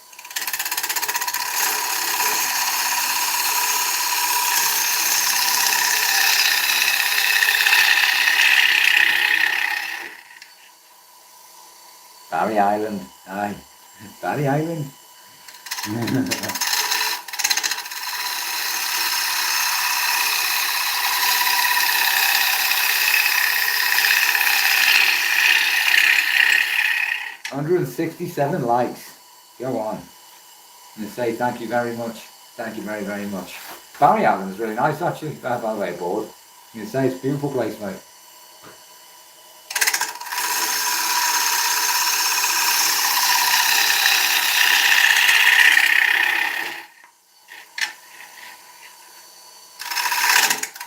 Barry Island, aye. Barry Island. 167 likes. Go on. I'm going to say thank you very much. Thank you very, very much. Barry Allen is really nice, actually, by the way, board. I'm going to say it's a beautiful place, mate.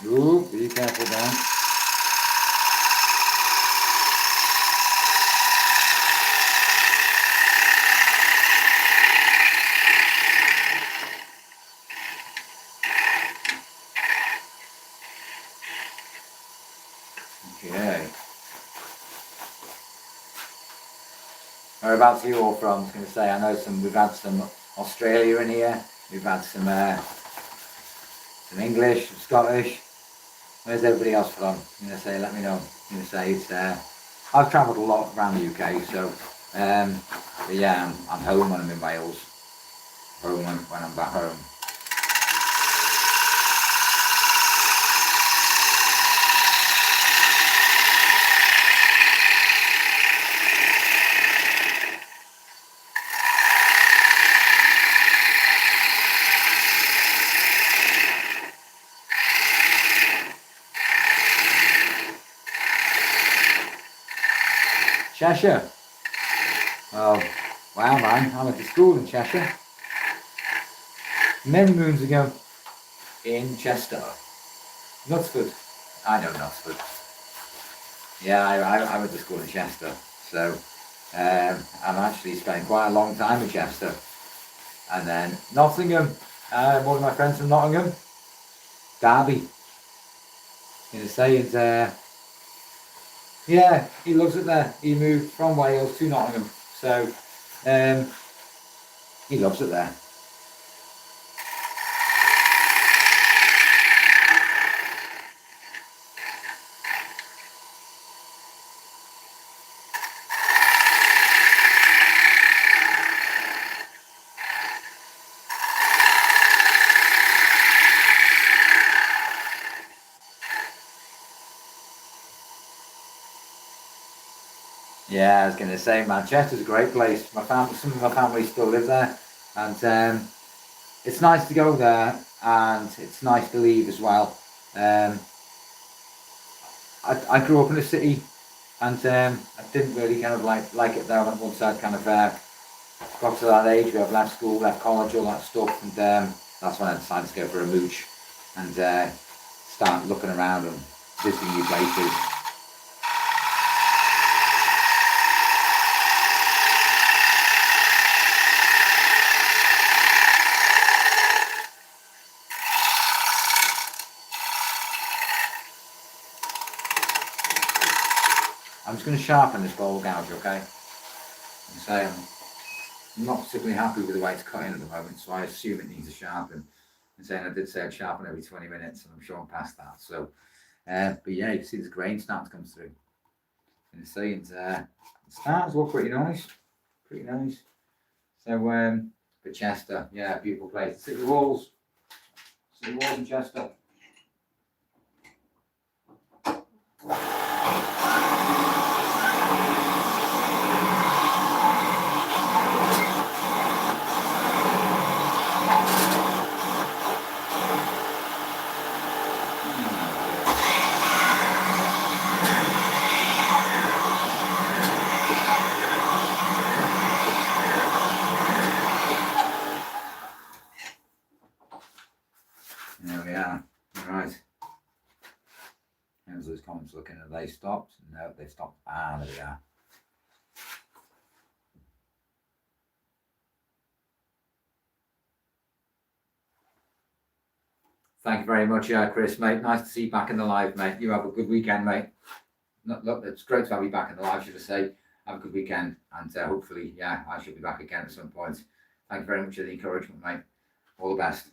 Ooh, be careful, Dan. Okay. Whereabouts are you all from? I was going to say, I know we've had some Australia in here. We've had some English, some Scottish. Where's everybody else from? I'm going to say, let me know. I'm going to say it's, I've travelled a lot around the UK, so, but yeah, I'm home when I'm in Wales. Home when I'm back home. Cheshire. Oh, wow, man. I went to school in Cheshire. Many moons ago. In Chester. Knutsford. I know Knutsford. Yeah, I went to school in Chester. So, I've actually spent quite a long time in Chester. And then Nottingham. One of my friends from Nottingham. Derby. In the sayings, yeah, he loves it there. He moved from Wales to Nottingham. So, he loves it there. Yeah, I was going to say Manchester's a great place. Some of my family still live there, and it's nice to go there, and it's nice to leave as well. I grew up in a city, and I didn't really kind of like it there once I'd kind of got to that age where I've left school, left college, all that stuff, and that's when I decided to go for a mooch and start looking around and visiting new places. I'm just going to sharpen this bowl gouge, okay? And say I'm not particularly happy with the way it's cut in at the moment, so I assume it needs a sharpen. And saying I did say I'd sharpen every 20 minutes, and I'm sure I'm past that. So, but yeah, you can see this grain starting to come through. And it's saying the stars look pretty nice, pretty nice. So, but Chester, yeah, beautiful place. City walls in Chester. There we are. Right. How's those comments looking? Have they stopped? No, they stopped. Ah, there we are. Thank you very much, Chris, mate. Nice to see you back in the live, mate. You have a good weekend, mate. Look, it's great to have you back in the live, should I say. Have a good weekend, and hopefully, yeah, I should be back again at some point. Thank you very much for the encouragement, mate. All the best.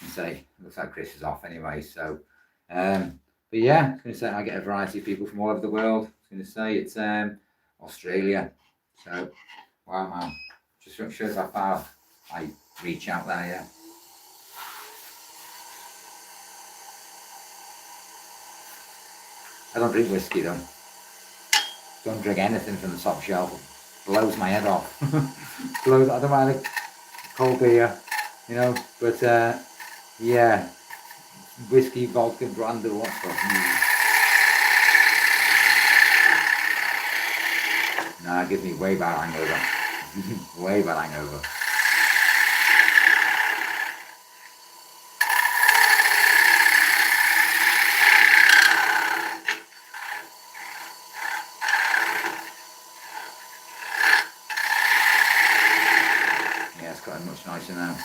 And say, looks like Chris is off anyway, so but yeah, I was going to say I get a variety of people from all over the world. I was going to say it's Australia, so wow, man, just shows how far I reach out there. Yeah, I don't drink whiskey though. don't drink anything from the top shelf. It blows my head off. Blows. I don't mind a cold beer, you know, but yeah, whiskey, vodka, brandy, what stuff. Nah, it gives me way bad hangover. Way bad hangover. Yeah, it's gotten much nicer now.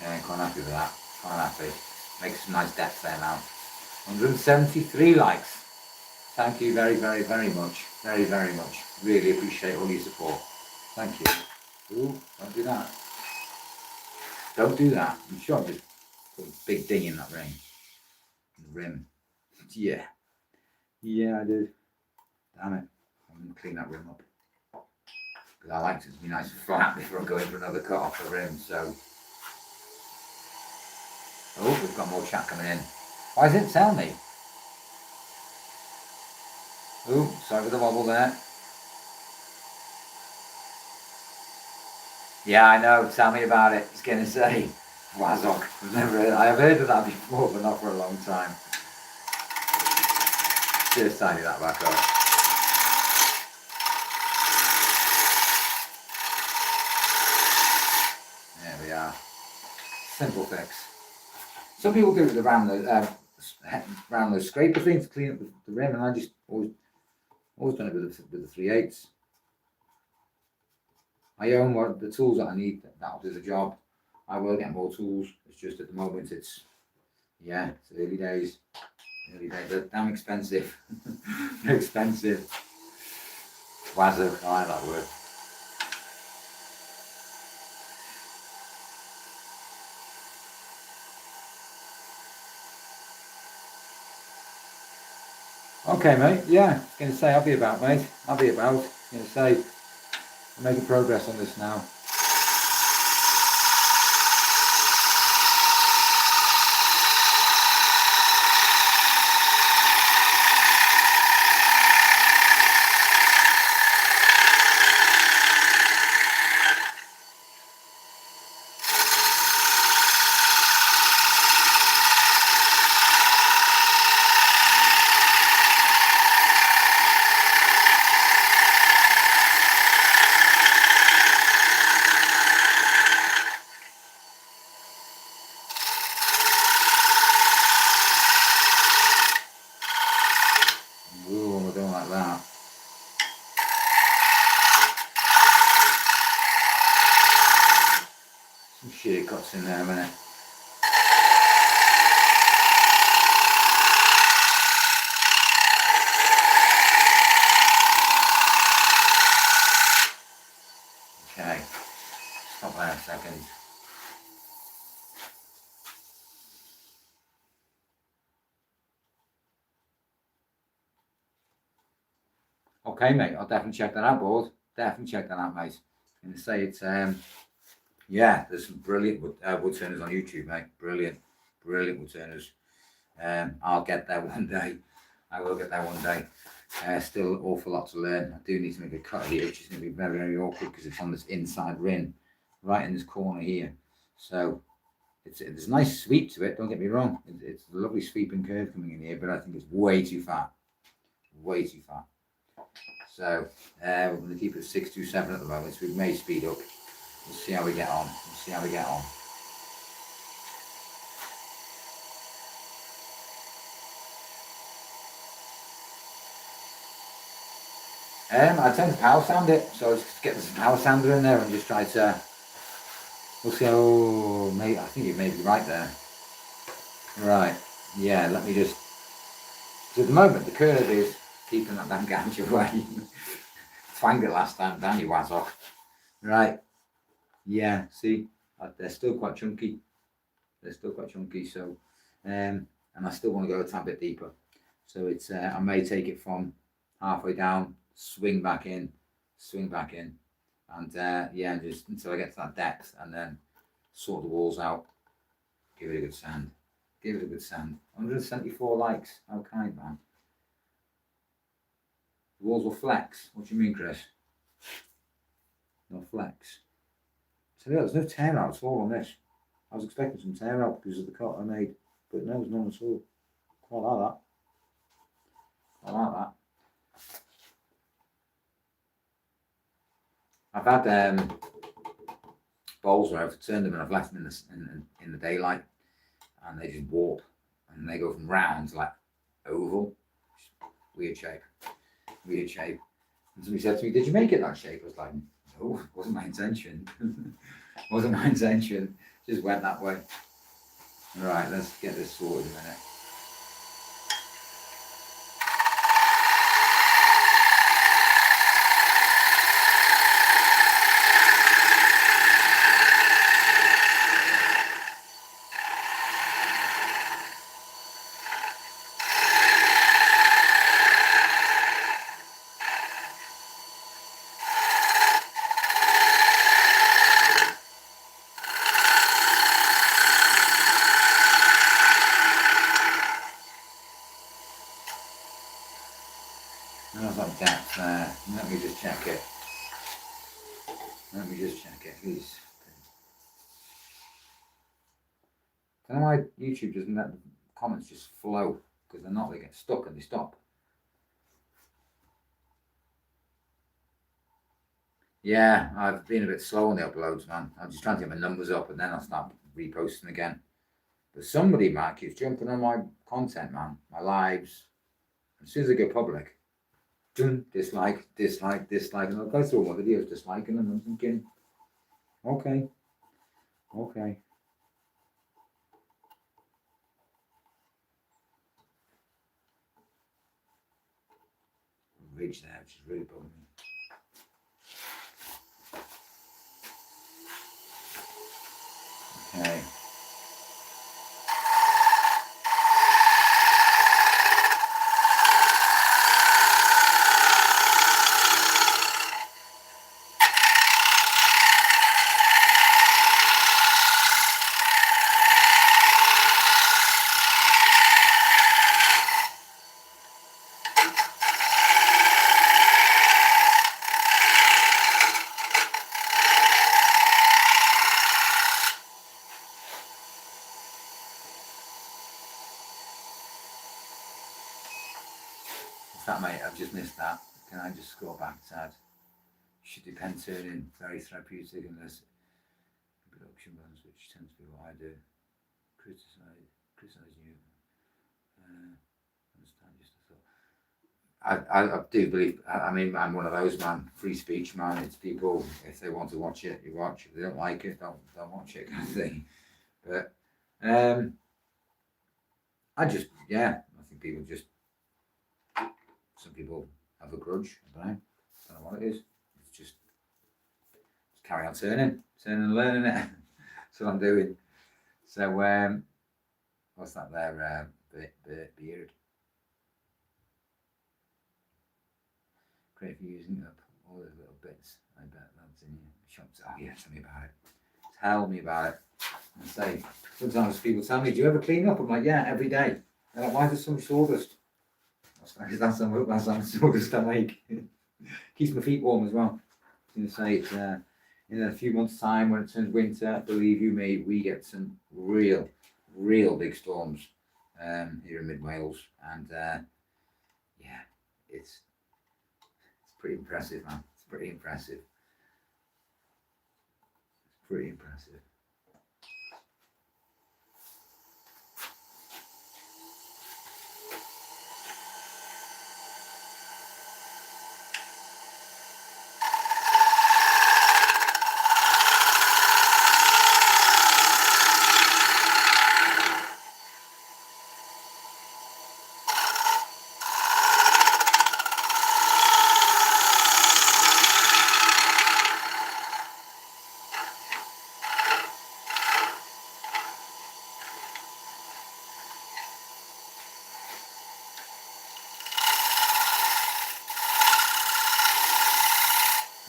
Yeah, quite happy with that. Quite happy. Makes some nice depth there now. 173 likes. Thank you very, very, very much. Very, very much. Really appreciate all your support. Thank you. Ooh, don't do that. Don't do that. I'm sure I just put a big ding in that ring. Rim. Yeah. Yeah, I did. Damn it. I'm going to clean that rim up. Because I like it to be nice and flat before I go in for another cut off the rim. So. Oh, we've got more chat coming in. Why does it tell me? Oh, sorry for the wobble there. Yeah, I know. Tell me about it. I was going to say, Wazok. I have heard of that before, but not for a long time. Just tidy that back up. There we are. Simple fix. Some people do it around those scraper things to clean up the rim, and I just always done it with the 3/8. I own the tools that I need that'll do the job. I will get more tools. It's just at the moment it's early days. They're damn expensive. They're expensive. Wazoo, I like that word. Okay, mate. Yeah, I was going to say, I'll be about, mate. I'll be about. I was going to say, I'm making progress on this now. Sheer cuts in there a minute. Okay, stop there a second. Okay, mate, I'll definitely check that out, board. Definitely check that out, mate. I'm going to say it's yeah, there's some brilliant wood turners on YouTube, mate. Brilliant wood turners. I'll get there one day. I will get there one day. Still an awful lot to learn. I do need to make a cut here, which is going to be very, very awkward because it's on this inside rim, right in this corner here. So there's a nice sweep to it. Don't get me wrong. It's a lovely sweeping curve coming in here, but I think it's way too fat. Way too fat. So we're going to keep it 627 at the moment. So we may speed up. We'll see how we get on. I tend to power sand it, so just get the power sander in there and just try to. We'll see how. I think you may be right there. Right. Yeah. Let me just. So at the moment, the curve is keeping that damn gouge away. Twanged it last time, damn you Wazok. Right. Yeah. See, they're still quite chunky. So, and I still want to go a tad bit deeper. So it's I may take it from halfway down, swing back in, and yeah, just until I get to that depth, and then sort the walls out, give it a good sand. Give it a good sand. 174 likes. How kind, man. The walls will flex. What do you mean, Chris? No flex. So yeah, there's no tear out at all on this. I was expecting some tear out because of the cut I made, but no, there's none at all. Quite like that. I like that. I've had bowls where I've turned them and I've left them in the daylight, and they just warp, and they go from round to like oval. Weird shape. Weird shape. And somebody said to me, "Did you make it that shape?" I was like, "No, it wasn't my intention." Wasn't my intention. Just went that way. Right, let's get this sorted in a minute. How's that depth there? Let me just check it. Let me just check it, please. I don't know why YouTube doesn't let the comments just flow, because they're not, they get stuck and they stop. Yeah, I've been a bit slow on the uploads, man. I'm just trying to get my numbers up and then I'll start reposting again. But somebody, man, keeps jumping on my content, man, my lives. As soon as they go public, dislike, dislike, dislike, and I'll go through all my videos disliking them. I'm thinking, okay. Ridge there, which is really bugging me. Okay. That, mate, I've just missed that. Can I just scroll back a tad? Should do pen turning, very therapeutic, and less production runs, which tends to be what I do. Criticize you. Understand just a thought. I do believe, I mean, I'm one of those, man. Free speech, man. It's people, if they want to watch it, you watch. If they don't like it, don't watch it, kind of thing. But I think people just, some people have a grudge. I don't know what it is. It's just carry on turning and learning it. That's what I'm doing. So what's that there? Beard. Great for using up all those little bits. I bet that's in your shops. Oh yeah, tell me about it. Tell me about it. I say, sometimes people tell me, "Do you ever clean up?" I'm like, "Yeah, every day." They're like, "Why is there so much sawdust?" That's how much sawdust I make. Keeps my feet warm as well. I was going to say, it's in a few months' time, when it turns winter, believe you me, we get some real big storms here in mid Wales, and yeah, it's pretty impressive, man. It's pretty impressive. It's pretty impressive.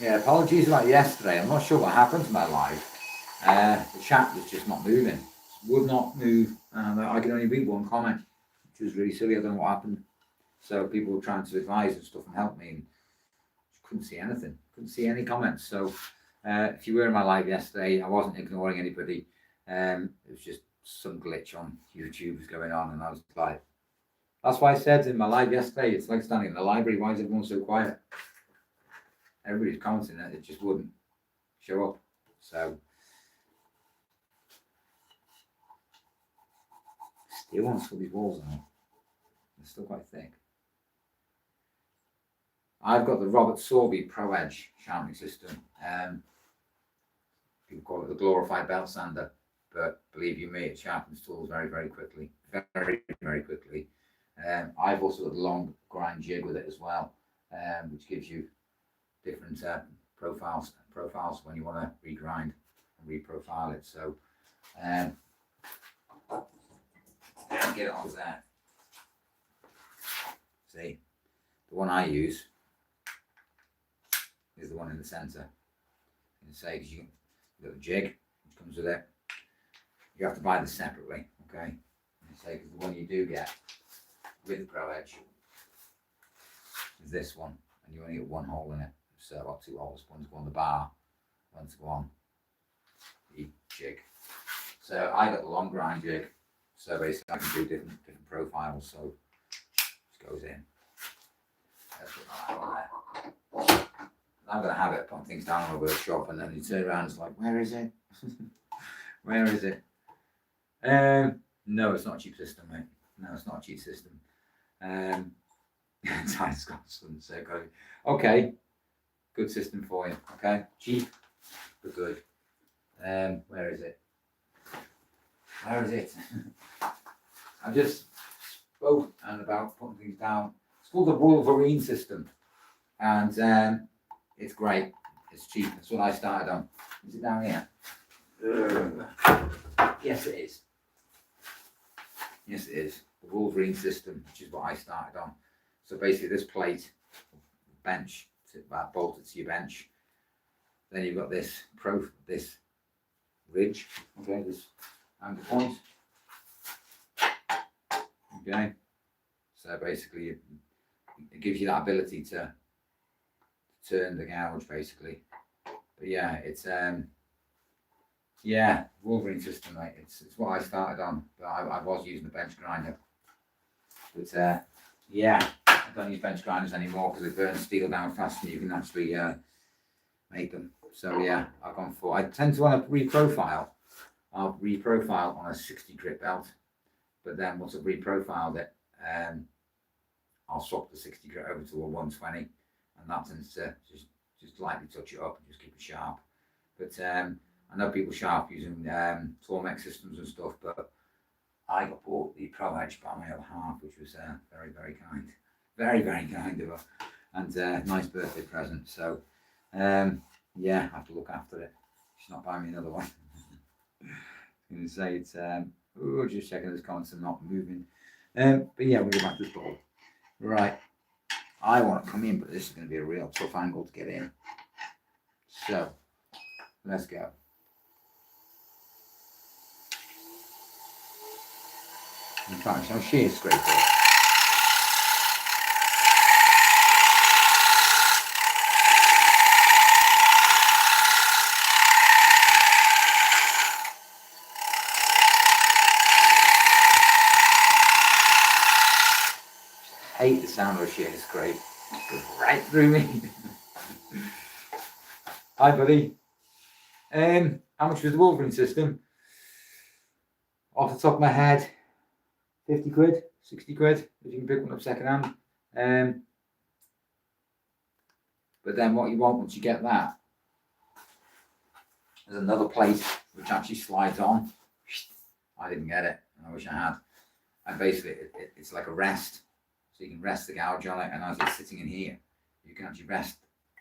Yeah, apologies about yesterday. I'm not sure what happened to my live. The chat was just not moving. would not move, and I could only read one comment, which was really silly. I don't know what happened. So people were trying to advise and stuff and help me, and couldn't see anything, couldn't see any comments. So if you were in my live yesterday, I wasn't ignoring anybody. It was just some glitch on YouTube was going on, and I was like, that's why I said in my live yesterday, it's like standing in the library. Why is everyone so quiet? Everybody's commenting that it just wouldn't show up. So still want to put these walls on. They're still quite thick. I've got the Robert Sorby Pro Edge sharpening system. People call it the glorified belt sander, but believe you me, it sharpens tools very, very quickly. Very, very quickly. I've also got the long grind jig with it as well, which gives you different profiles when you want to regrind and reprofile it. So get it on there. See, the one I use is the one in the centre. And say, because you got the jig which comes with it, you have to buy this separately, okay? And say, because the one you do get with the Pro Edge is this one, and you only get one hole in it. So I've got two holes, one to go on the bar, one to go on the jig. So I got the long grind jig, so basically I can do different profiles. So just goes in. Let's put that on there. I'm going to have it putting things down in a workshop, and then you turn around and it's like, where is it? Where is it? No, it's not a cheap system, mate. No, it's not a cheap system. Tight Scotland, so good. Okay, good system for you. Okay, cheap but good. Where is it? Where is it? I just spoke about putting things down. It's called the Wolverine system, and it's great. It's cheap. That's what I started on. Is it down here? Yes, it is. Yes, it is. The Wolverine system, which is what I started on. So basically, this plate, bench, bolted to your bench. Then you've got this ridge. Okay, this anchor point. Okay. So basically, it gives you that ability to turn the gouge, basically. But yeah, it's Wolverine system, mate. It's what I started on, but I was using the bench grinder. But yeah, I don't use bench grinders anymore because they burn steel down fast, and you can actually make them. So yeah, I've gone for. I tend to want to reprofile. I'll reprofile on a 60 grit belt, but then once I've reprofiled it, I'll swap the 60 grit over to a 120, and that tends to just lightly touch it up and just keep it sharp. But I know people sharp using Tormex systems and stuff, but I got bought the Pro Edge by my other half, which was very, very kind. Very, very kind of her. And nice birthday present. So, yeah, I have to look after it. She's not buying me another one. I was going to say it's, just checking those comments are not moving. But yeah, we'll go back to this ball. Right. I want to come in, but this is going to be a real tough angle to get in. So, let's go. In fact, I'll shear scrape it. I hate the sound of a shear scrape. It goes right through me. Hi, buddy. How much was the Wolverine system? Off the top of my head, 50 quid, 60 quid, if you can pick one up second hand. But then what you want once you get that, there's another plate which actually slides on. I didn't get it, and I wish I had. And basically, it's like a rest. So you can rest the gouge on it, and as it's sitting in here, you can actually rest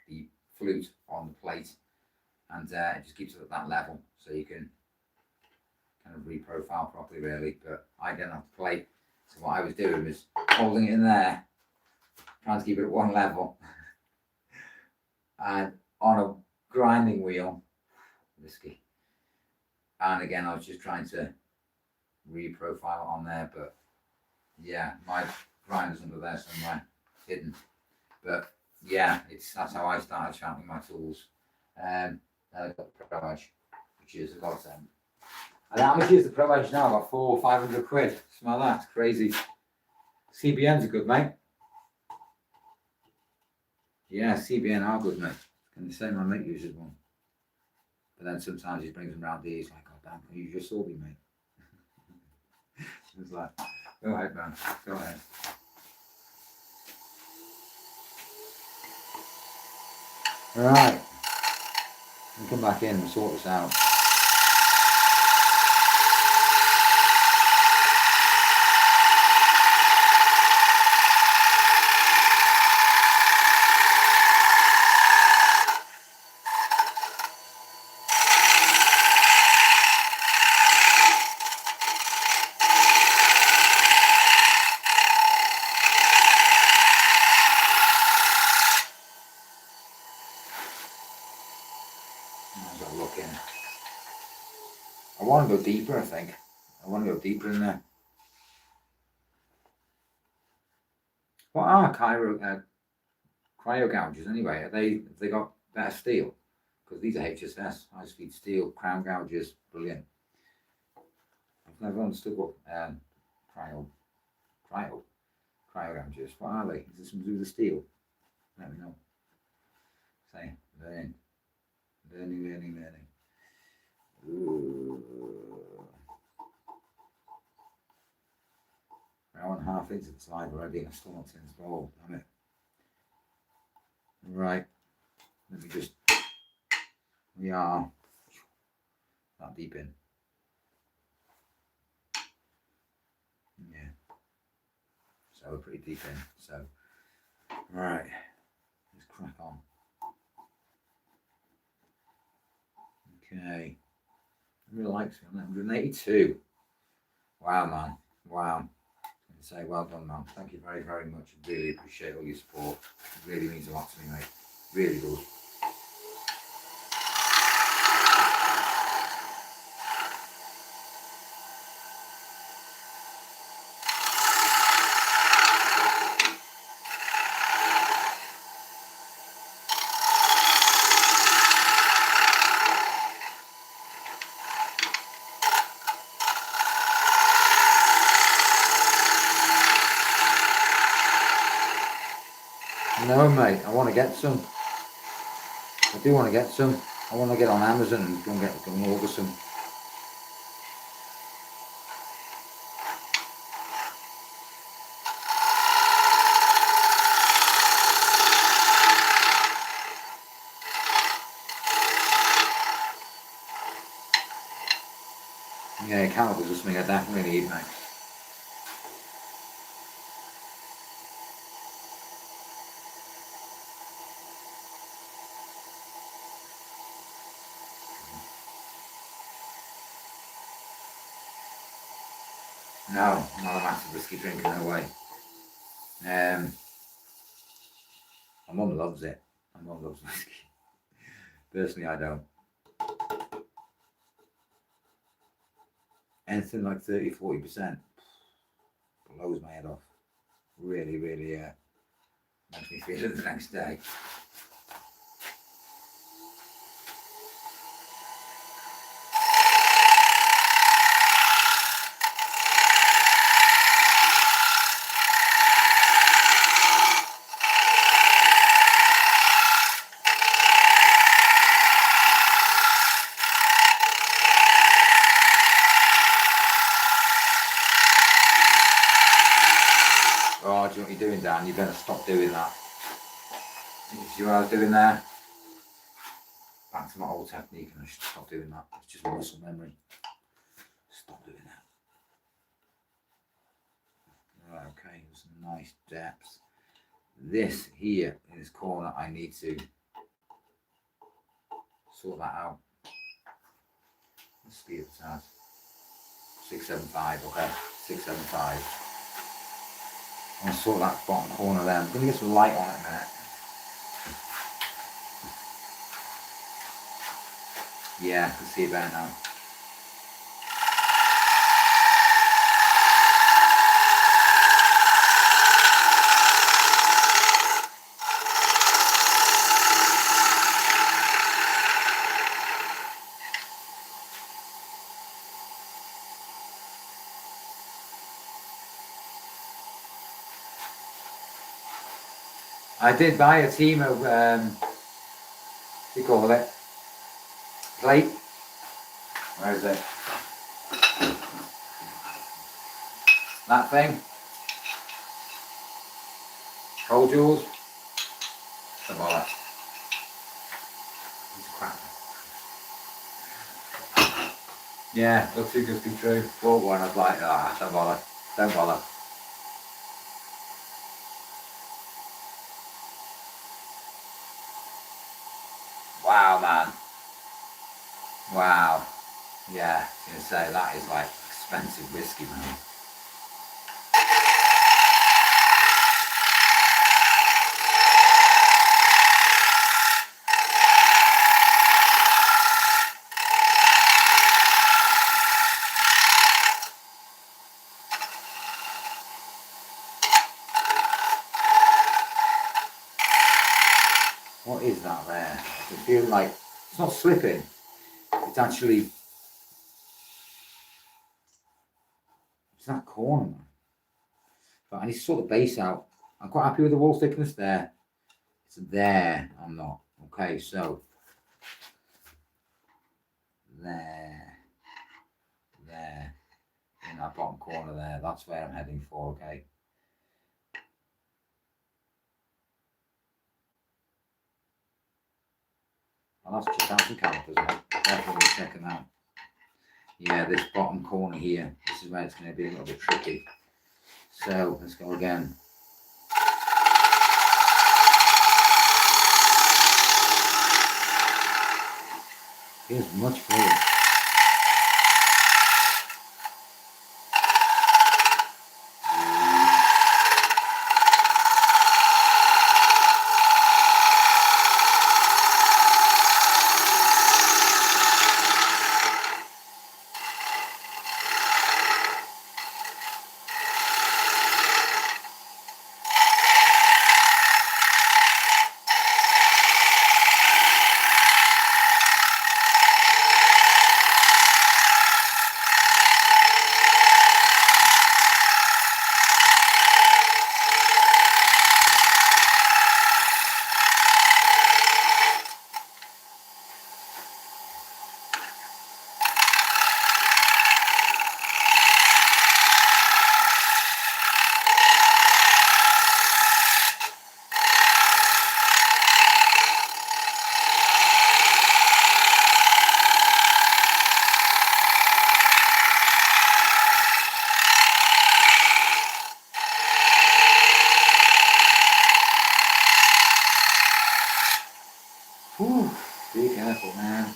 the flute on the plate, and it just keeps it at that level, so you can kind of reprofile properly, really. But I didn't have the plate, so what I was doing was holding it in there, trying to keep it at one level, and on a grinding wheel, risky. And again, I was just trying to reprofile on there, but yeah, my grinder's under there somewhere, hidden. But yeah, that's how I started sharpening my tools. I've got the Pro Edge, which is a godsend. And how much is the Pro Edge now? About 400 or 500 quid. Smell that? It's crazy. CBN's are good, mate. Yeah, CBN are good, mate. Can you say my mate uses one? But then sometimes he brings them round here. He's like, oh, damn, can you just saw me, mate? It's like, go ahead, man. Go ahead. Right. We'll come back in and sort this out. I want to go deeper, I think. I want to go deeper in there. What are cryo gouges anyway? Have they got better steel? Because these are HSS, high-speed steel, crown gouges, brilliant. I've never understood what cryo gouges. What are they? Is this something to do with the steel? Let me know. Say, learning. Ooh. Hour and a half into this live already, and I still not seen this ball. Damn it. Right. Let me just. We are that deep in. Yeah. So we're pretty deep in. So, right. Let's crack on. Okay. I really like it on 182. Wow, man. Wow. Say well done, man. Thank you very, very much. I really appreciate all your support. It really means a lot to me, mate. Really does. No, mate, I want to get some. I do want to get some. I want to get on Amazon and go and order some. Yeah, calipers are something I definitely need, mate. No, I'm not a massive whiskey drinker, no way. My mum loves it. My mum loves whiskey. Personally, I don't. Anything like 30-40% blows my head off. Really, really, makes me feel it the next day. Oh, do you know what you're doing, Dan? You better stop doing that. You see what I was doing there? Back to my old technique, and I should stop doing that. It's just muscle memory. Stop doing that. Right, okay, there's some nice depth. This here in this corner, I need to sort that out. Let's speed up the size. 675, okay, 675. I'm going to sort that bottom corner there. I'm going to get some light on it in a minute. Yeah, I can see it better now. I did buy a team of, what do you call it? Plate. Where is it? That thing. Cold jewels. Some bother. It's crap. Yeah, looks too good to be true. Bought one, I was like, ah, don't bother. Don't bother. Wow, man. Wow. Yeah, I was going to say, that is like expensive whiskey, man. What is that there? I can feel like it's not slipping. It's actually, it's that corner, man. But I need to sort the base out. I'm quite happy with the wall thickness there. It's there. I'm not. Okay, so there, in that bottom corner there. That's where I'm heading for. Okay. I'll have to check out some calipers, man. Definitely check them out. Yeah, this bottom corner here. This is where it's going to be a little bit tricky. So let's go again. Feels much fluid. Whew, be careful, man.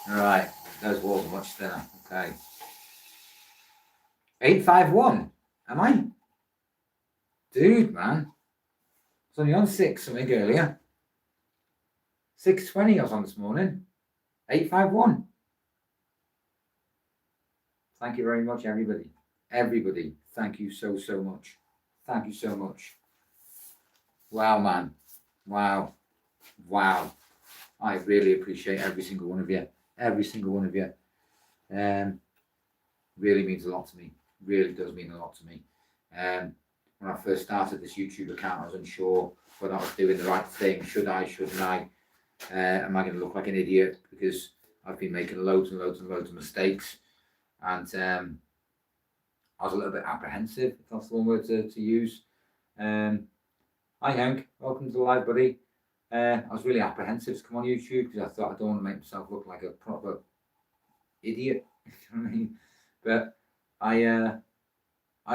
Right, those walls are much thinner. Okay. 851. Am I? Dude, man. It's only on 6 something earlier. 6:20 I was on this morning. 851. Thank you very much, everybody. Everybody, thank you so much. Thank you so much. Wow, man. Wow. Wow. I really appreciate every single one of you. Every single one of you. Really means a lot to me. Really does mean a lot to me. When I first started this YouTube account, I was unsure whether I was doing the right thing. Should I? Shouldn't I? Am I going to look like an idiot? Because I've been making loads and loads and loads of mistakes. And I was a little bit apprehensive, if that's the one word to use. Hi Hank, welcome to the live, buddy. I was really apprehensive to come on YouTube because I thought I don't want to make myself look like a proper idiot. You know what I mean? But I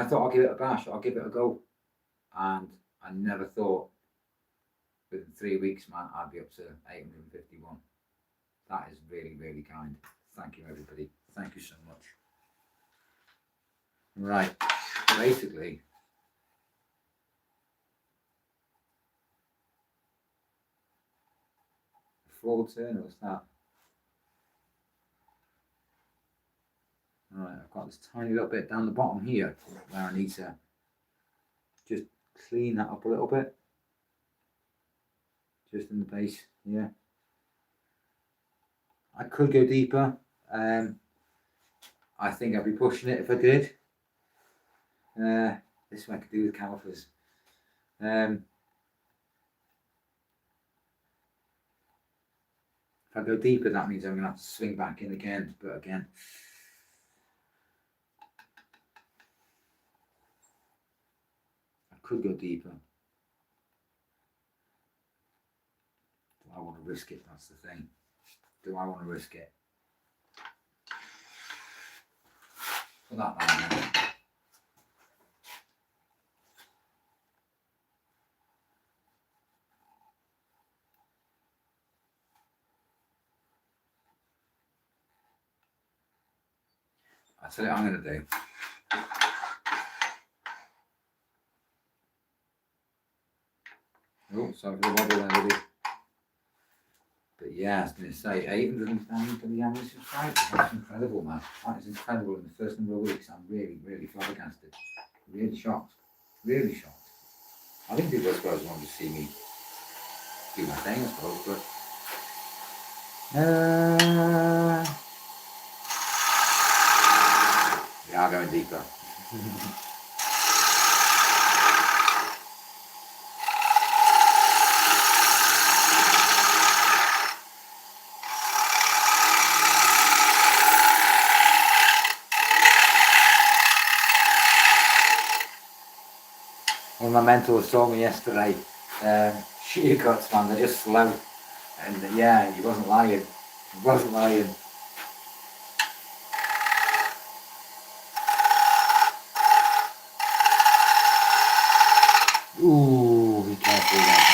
thought I'll give it a bash, I'll give it a go. And I never thought within 3 weeks, man, I'd be up to 851. That is really, really kind. Thank you, everybody. Thank you so much. Right, basically, full turn, what's that? Right, I've got this tiny little bit down the bottom here where I need to just clean that up a little bit. Just in the base, yeah. I could go deeper. I think I'd be pushing it if I did. This one I could do with calipers. If I go deeper, that means I'm going to have to swing back in again. But again, I could go deeper. Do I want to risk it? That's the thing. Do I want to risk it? Put that down now. I'll tell you what I'm going to do. Oh, sorry for the wobble there, buddy. But yeah, I was going to say, 809 for the average subscribers. That's incredible, man. That is incredible in the first number of weeks. I'm really, really flabbergasted. Really shocked. Really shocked. I think people, I suppose, want to see me do my thing, I suppose, but... we are going deeper. One of my mentors told me yesterday, shear cuts, man, they're just slow. And yeah, he wasn't lying. He wasn't lying. Ooh, be careful with that.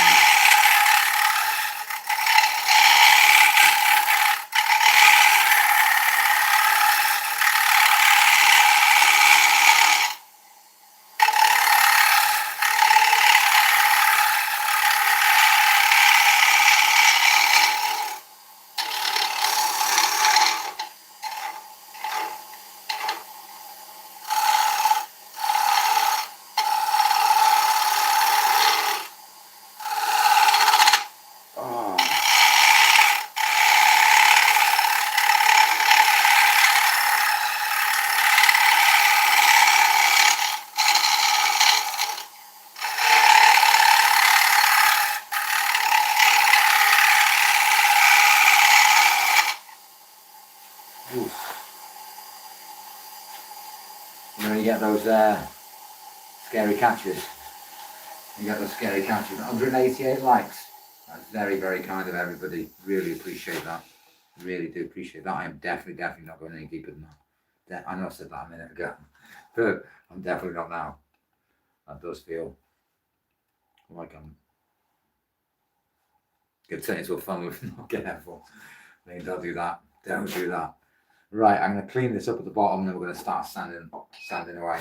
You know, you get those scary catches. You get those scary catches. 188 likes. That's very, very kind of everybody. Really appreciate that. Really do appreciate that. I am definitely not going any deeper than that. I know I said that a minute ago, but I'm definitely not now. That does feel like I'm going to turn into a funnel if I'm not careful. I mean, don't do that. Don't do that. Right, I'm going to clean this up at the bottom and then we're going to start sanding away.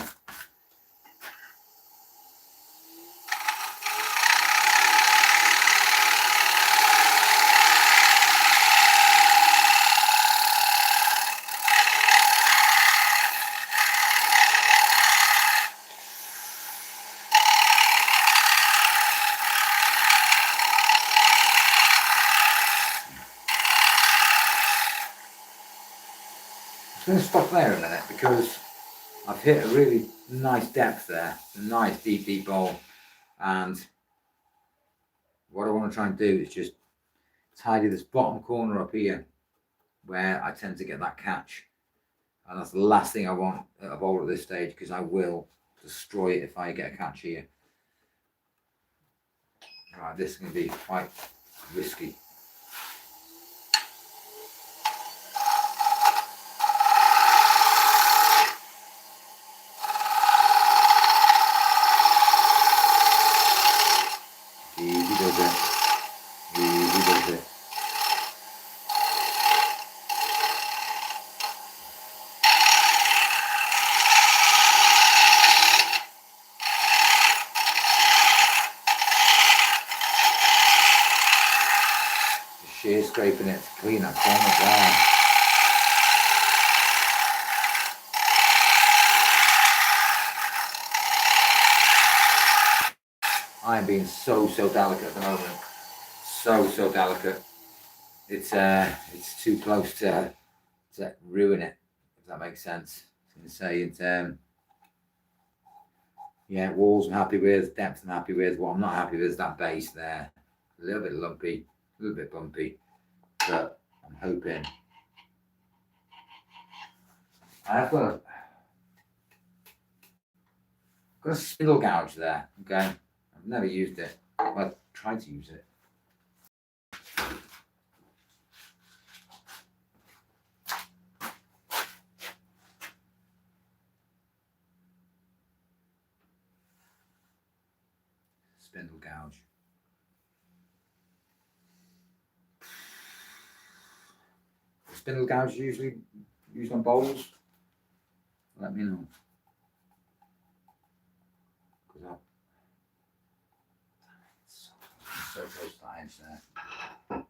I'm going to stop there a minute because I've hit a really nice depth there, a nice deep bowl, and what I want to try and do is just tidy this bottom corner up here where I tend to get that catch, and that's the last thing I want at a bowl at this stage because I will destroy it if I get a catch here. Right, this is going to be quite risky. Easy does it. Easy does it. Just shear scraping it to clean that corner down. I am being so delicate at the moment. So delicate. It's too close to ruin it, if that makes sense. I was going to say it. Yeah, walls I'm happy with, depth I'm happy with. What I'm not happy with is that base there. A little bit lumpy, a little bit bumpy, but I'm hoping. I've got a spindle gouge there, okay? I've never used it. I've tried to use it. Spindle gouge. Spindle gouge usually used on bowls. Let me know. Because so close to that edge there.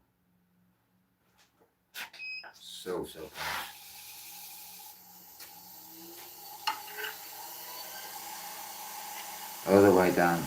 So close. Other way down.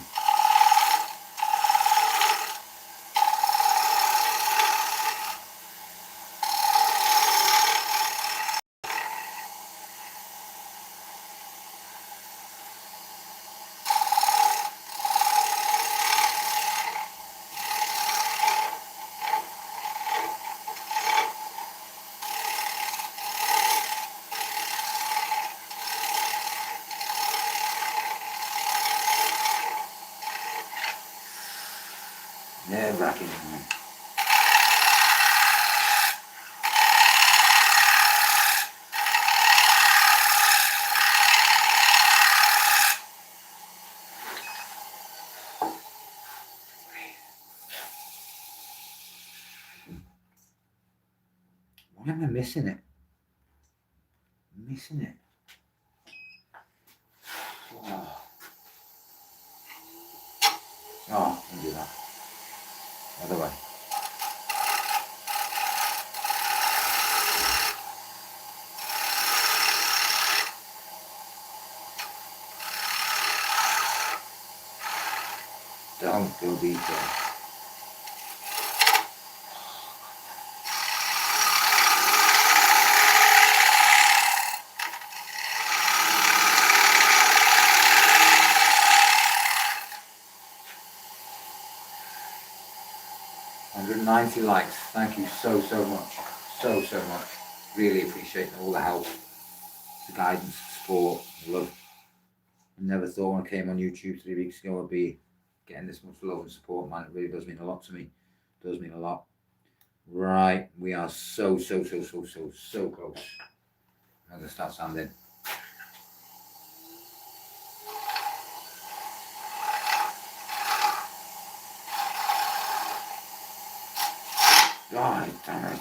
Nerve-wracking. Why am I missing it? I'm missing it. Oh, let me do that. Other way. Don't go deeper. $190 likes. Thank you so much. So much. Really appreciate all the help, the guidance, support, love. I never thought when I came on YouTube 3 weeks ago I'd be getting this much love and support, man. It really does mean a lot to me. It does mean a lot. Right, we are so close. I'm gonna start sanding. God damn it.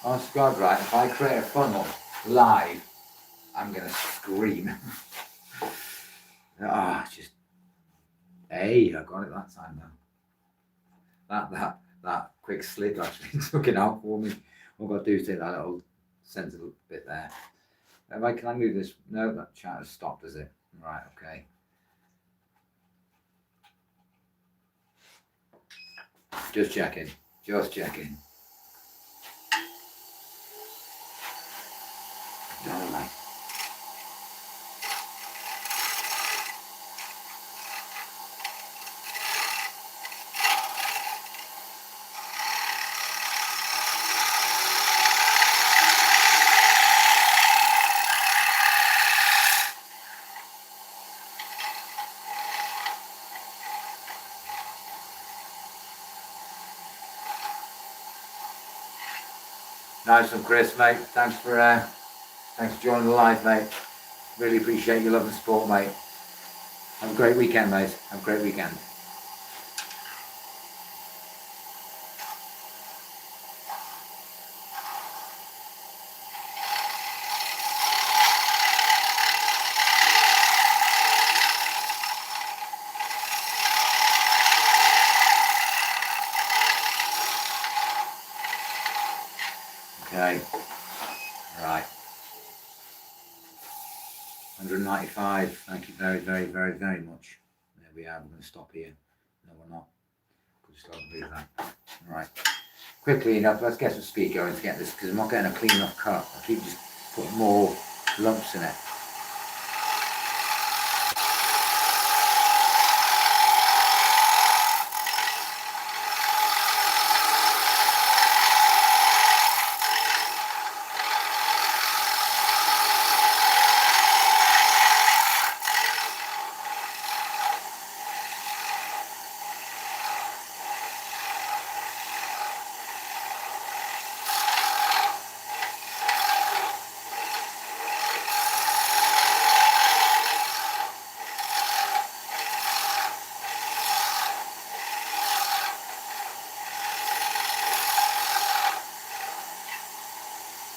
Honest to God, right, if I create a funnel live, I'm gonna scream. Just hey, I got it that time now. That quick slip actually took it out for me. All I've got to do is take that little centre bit there. Can I move this? No, that chat has stopped, is it? Right, okay. Just checking. All right. Nice one, Chris, mate. Thanks for joining the live, mate. Really appreciate your love and support, mate. Have a great weekend, mate. Have a great weekend. Okay. Right. 195. Thank you very much. There we are. We're going to stop here. No, we're not. We'll just leave that. All right. Quickly enough, let's get some speed going to get this, because I'm not getting a clean enough cut. I keep just putting more lumps in it.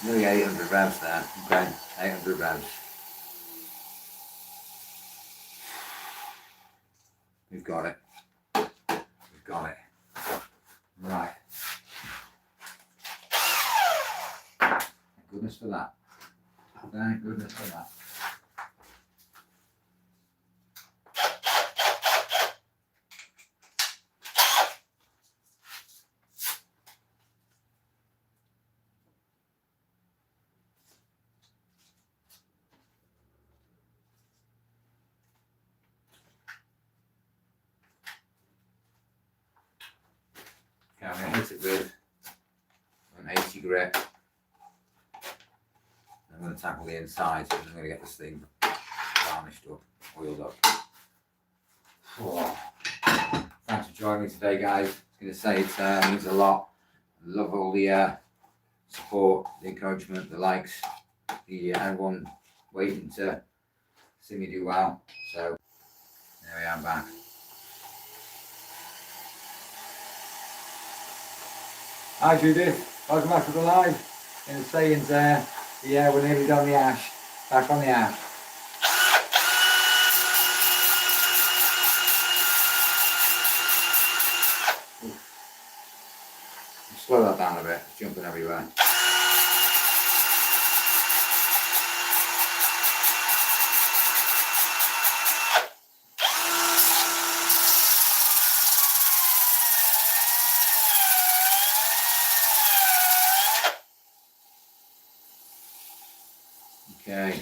Nearly 800 revs there. Okay, 800 revs. We've got it. We've got it. Right. Thank goodness for that. Thank goodness for that. Okay, I'm going to hit it with an 80 grit. I'm going to tackle the inside, so I'm going to get this thing varnished up, oiled up. Oh. Thanks for joining me today, guys. I was going to say it means a lot. I love all the support, the encouragement, the likes, everyone waiting to see me do well. So there we are, back. Hi Judith, welcome back to the live. In the sayings there, yeah, we're nearly done the ash. Back on the ash. Slow that down a bit, it's jumping everywhere. Okay.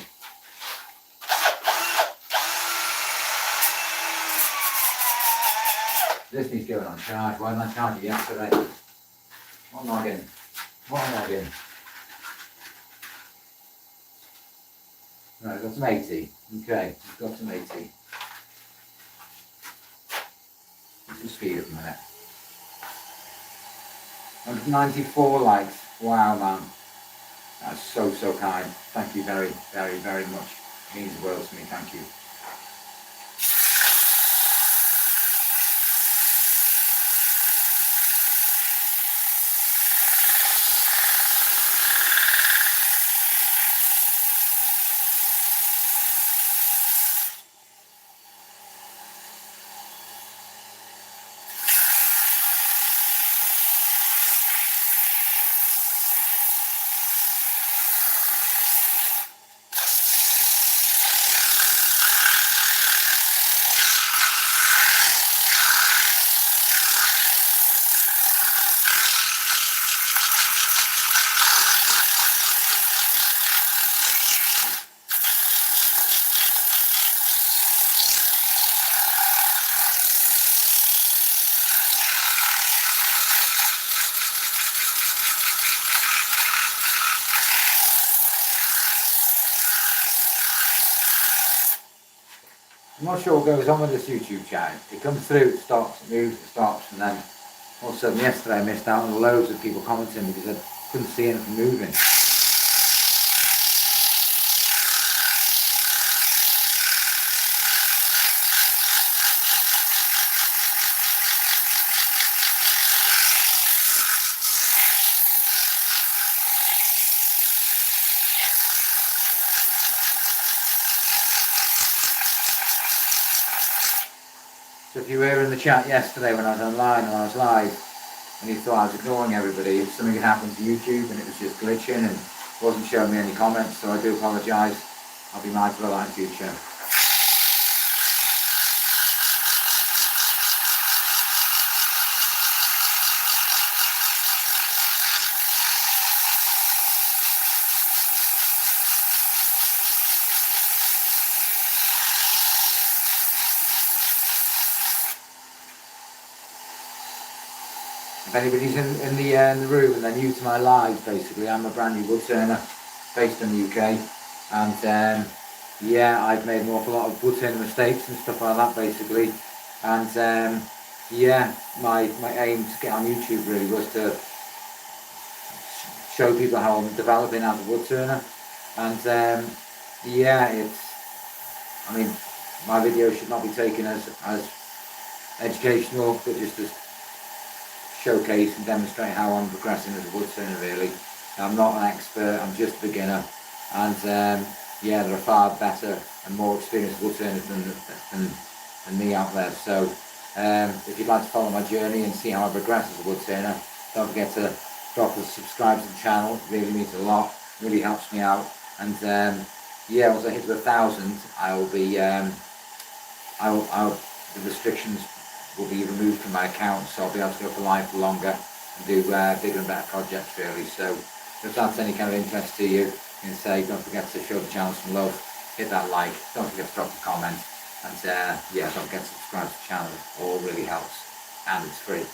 This needs going on charge. Why didn't I charge it yesterday? What am I getting? What am I getting? Right, I've got some 80. Okay, we've got some 80. Let's just speed up a minute. 194 likes. Wow, man. That's so, so kind. Thank you very, very, very much. It means the world to me. Thank you. I'm not sure what goes on with this YouTube channel. It comes through, it stops, it moves, it stops, and then all of a sudden yesterday I missed out on loads of people commenting because I couldn't see anything moving. So if you were in the chat yesterday when I was online and I was live and you thought I was ignoring everybody, something had happened to YouTube and it was just glitching and wasn't showing me any comments, so I do apologise. I'll be mindful of that in future. If anybody's in the room and they're new to my lives, basically, I'm a brand new wood turner based in the UK, and yeah, I've made an awful lot of wood turning mistakes and stuff like that, basically, and yeah, my aim to get on YouTube really was to show people how I'm developing as a wood turner, and yeah, I mean, my videos should not be taken as educational, but just to showcase and demonstrate how I'm progressing as a wood turner really. I'm not an expert, I'm just a beginner, and yeah, there are far better and more experienced wood turners than me out there. So if you'd like to follow my journey and see how I progress as a wood turner, don't forget to drop a subscribe to the channel. It really means a lot, really helps me out, and yeah, once I hit to 1,000, I'll be the restrictions will be removed from my account, so I'll be able to go for live for longer and do bigger and better projects really. So if that's any kind of interest to you, and say, don't forget to show the channel some love, hit that like, don't forget to drop a comment, and yeah, don't forget to subscribe to the channel. It all really helps, and it's free.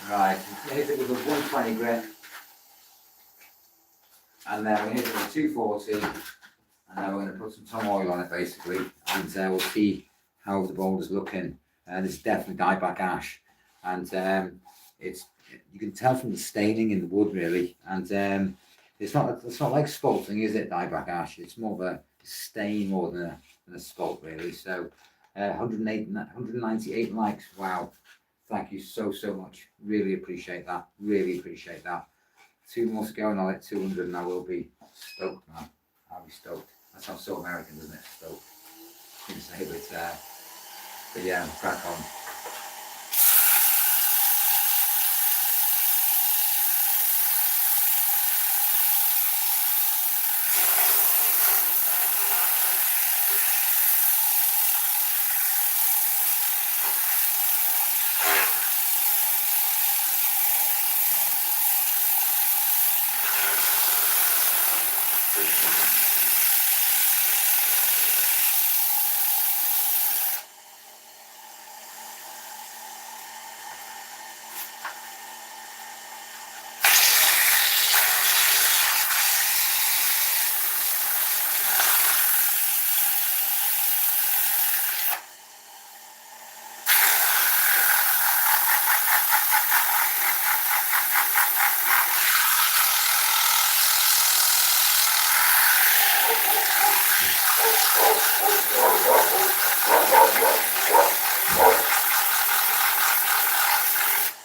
Right, hit it with a 120 grit, and then we hit it with 240, and then we're going to put some tongue oil on it basically, and we'll see how the boulder's looking. This is definitely dieback ash, and you can tell from the staining in the wood really, and it's not like spalting, is it? Dieback ash, it's more of a stain more than a spalt really. So 198 likes, wow. Thank you so much. Really appreciate that. Really appreciate that. 2 more to go and I'll hit 200 and I will be stoked, man. I'll be stoked. That sounds so American, doesn't it? Stoked. I can say but yeah, crack on.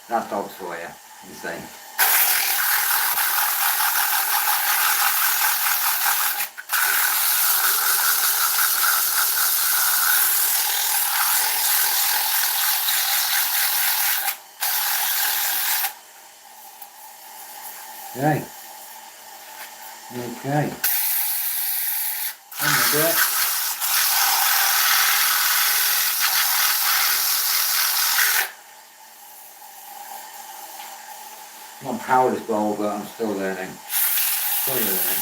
That dog's for you, insane. Okay. Okay. I'm gonna do it. I'm not proud of this bowl, but I'm still learning. Still learning.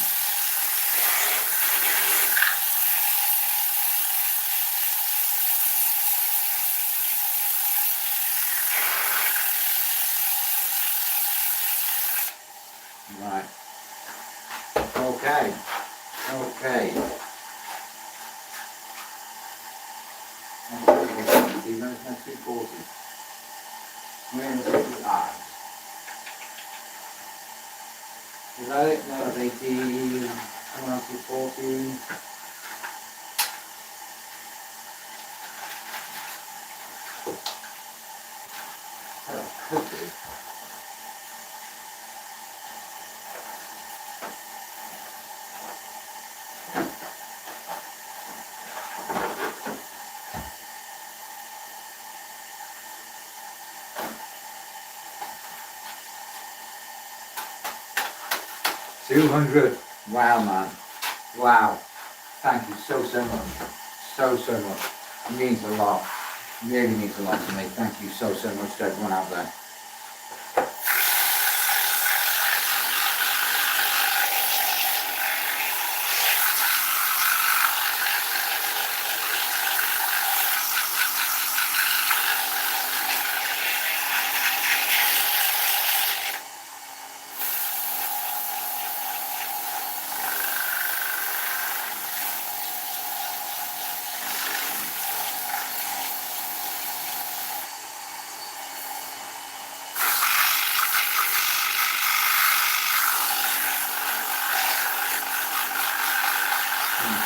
Right. Okay. Okay. That's 240. Where's the eyes? Is that it? No, it's 18. Come on, 240. Oh, could be. 200. Wow, man. Wow. Thank you so much. So much. It means a lot. It really means a lot to me. Thank you so much to everyone out there.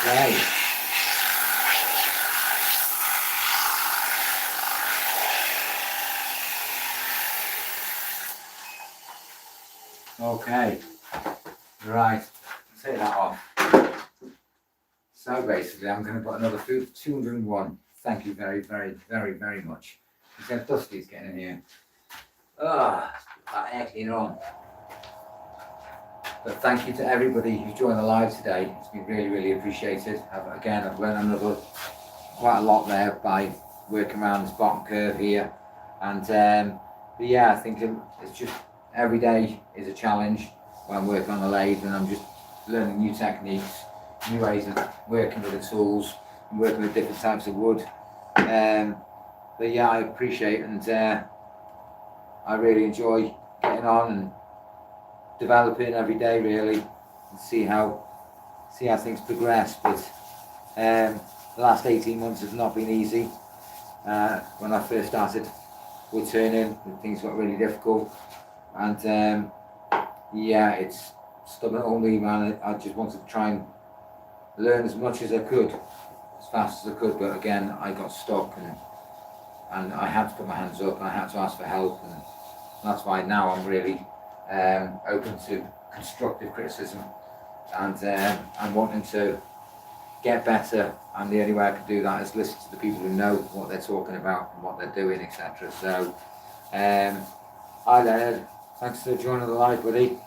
Okay. Okay. Right. Take that off. So basically, I'm going to put another 201. Thank you very much. You see how dusty it's getting in here. Ah, that air cleaner on. But thank you to everybody who's joined the live today. It's been really appreciated. I've learned quite a lot there by working around this bottom curve here. And but yeah, I think it's just every day is a challenge when I'm working on the lathe, and I'm just learning new techniques, new ways of working with the tools, and working with different types of wood. But yeah, I appreciate and I really enjoy getting on and developing every day really, and see how things progress. But the last 18 months has not been easy. When I first started wood turning, things got really difficult, and yeah, it's stubborn on me, man. I just wanted to try and learn as much as I could, as fast as I could, but again I got stuck, and I had to put my hands up, and I had to ask for help, and that's why now I'm really open to constructive criticism, and I'm wanting to get better, and the only way I can do that is listen to the people who know what they're talking about and what they're doing, etc. So hi Leonard, thanks for joining the live, buddy.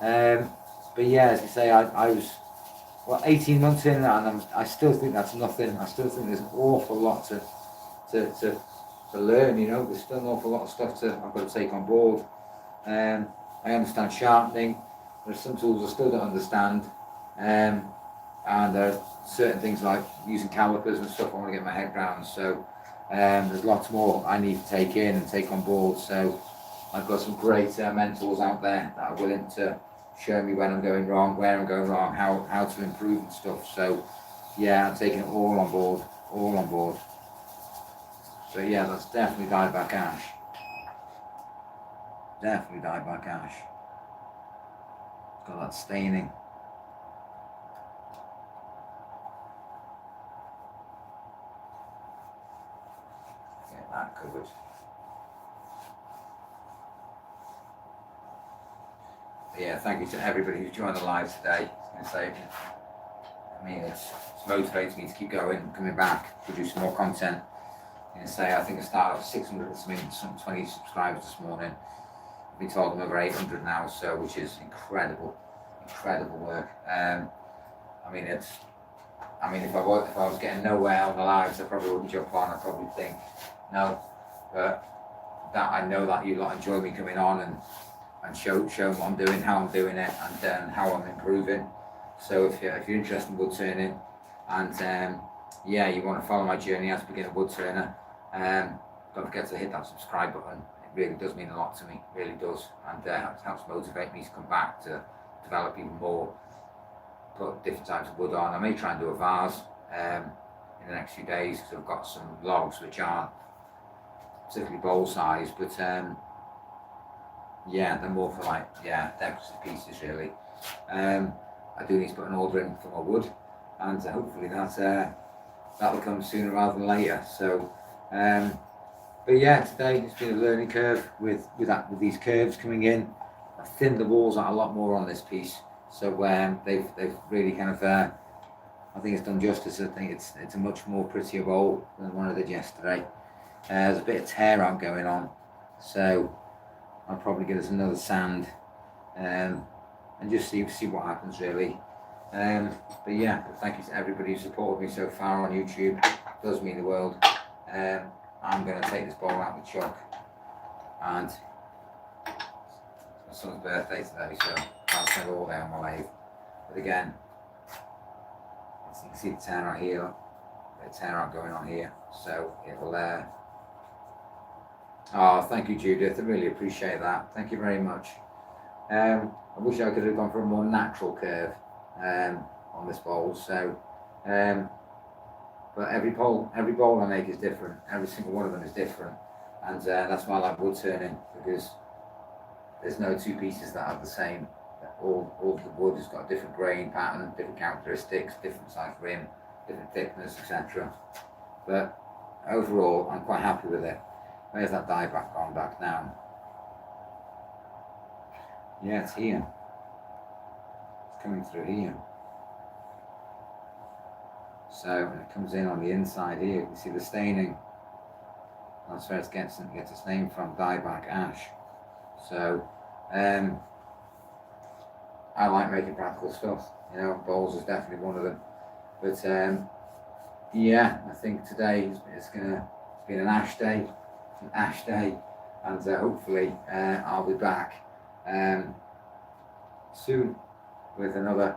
But yeah, as I say, I was 18 months in, and I still think that's nothing. I still think there's an awful lot to learn. You know, there's still an awful lot of stuff I've got to take on board. I understand sharpening. There's some tools I still don't understand, and there are certain things like using calipers and stuff I want to get my head around. So there's lots more I need to take in and take on board. So I've got some great mentors out there that are willing to show me when I'm going wrong, where I'm going wrong, how to improve and stuff. So yeah, I'm taking it all on board. So yeah, that's definitely dieback ash. Definitely dieback ash. It's got that staining. Get that covered. Yeah, thank you to everybody who's joined the live today. I mean, it's motivated me to keep going, coming back, producing more content. I think I started with 600 and some 20 subscribers this morning. I've been told I'm over 800 now, so which is incredible work. I mean, if I was getting nowhere on the lives, I probably wouldn't jump on. I'd probably think no, but that I know that you lot enjoy me coming on and show what I'm doing, how I'm doing it, and how I'm improving. So if you're interested in wood turning, and yeah, you want to follow my journey as a beginner wood turner, don't forget to hit that subscribe button. It really does mean a lot to me, really does, and it helps motivate me to come back to develop even more, put different types of wood on. I may try and do a vase in the next few days, because I've got some logs which aren't particularly bowl size, but yeah, they're more for decorative pieces really. I do need to put an order in for my wood, and hopefully that'll come sooner rather than later. So but yeah, today it's been a learning curve with these curves coming in. I've thinned the walls out a lot more on this piece, so they've really kind of I think it's done justice. I think it's a much more prettier bowl than one I did yesterday. There's a bit of tear out going on, so I'll probably give us another sand and just see what happens really. But yeah, thank you to everybody who supported me so far on YouTube. It does mean the world. I'm going to take this bowl out with Chuck, and it's my son's birthday today, so I'll spend all day on my lathe. But again, you can see the turnout here, the turnout going on here, so it'll. Oh, thank you, Judith. I really appreciate that. Thank you very much. I wish I could have gone for a more natural curve on this bowl. So, but every bowl I make is different. Every single one of them is different, and that's why I like wood turning, because there's no two pieces that are the same. All the wood has got a different grain pattern, different characteristics, different size rim, different thickness, etc. But overall, I'm quite happy with it. Where's that dieback gone back now? Yeah, it's here. It's coming through here. So when it comes in on the inside here, you can see the staining. That's where it gets its name from, dieback ash. So I like making practical stuff. You know, bowls is definitely one of them. But yeah, I think today it's been an ash day, and hopefully I'll be back soon with another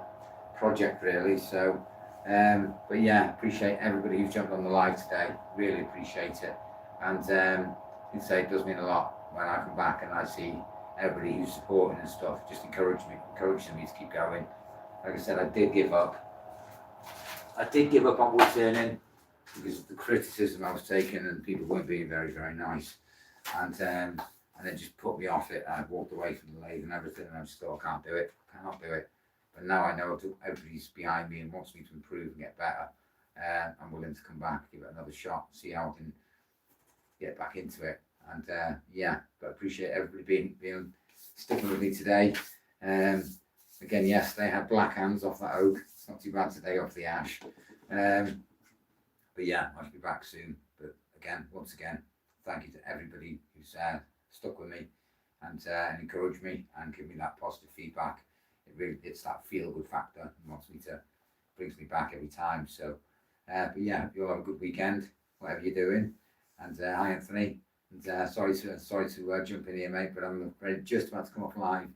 project really. So but yeah, appreciate everybody who's jumped on the live today, really appreciate it. And you say it does mean a lot when I come back and I see everybody who's supporting and stuff, just encouraging me to keep going. Like I said, I did give up on wood turning because of the criticism I was taking, and people weren't being very, very nice, and it just put me off it. I walked away from the lathe and everything, and I just thought, I cannot do it. But now I know everybody's behind me and wants me to improve and get better. I'm willing to come back, give it another shot, see how I can get back into it. And yeah, but appreciate everybody being sticking with me today. Again, yesterday I had black hands off that oak. It's not too bad today off the ash. But yeah, I should be back soon. But again, once again, thank you to everybody who's stuck with me and encouraged me and give me that positive feedback. It's that feel good factor and brings me back every time. So but yeah, you all have a good weekend, whatever you're doing. And hi Anthony, and sorry to jump in here, mate, but I'm just about to come off live.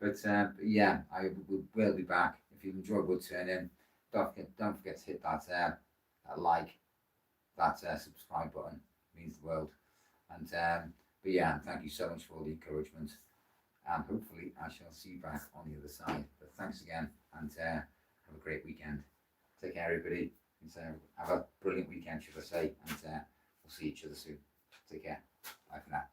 But yeah, I will be back. If you enjoy wood turning, don't forget to hit that like, that subscribe button. It means the world. And but yeah, thank you so much for all the encouragement, and hopefully I shall see you back on the other side. But thanks again, and have a great weekend. Take care, everybody. And have a brilliant weekend, should I say, and we'll see each other soon. Take care. Bye for now.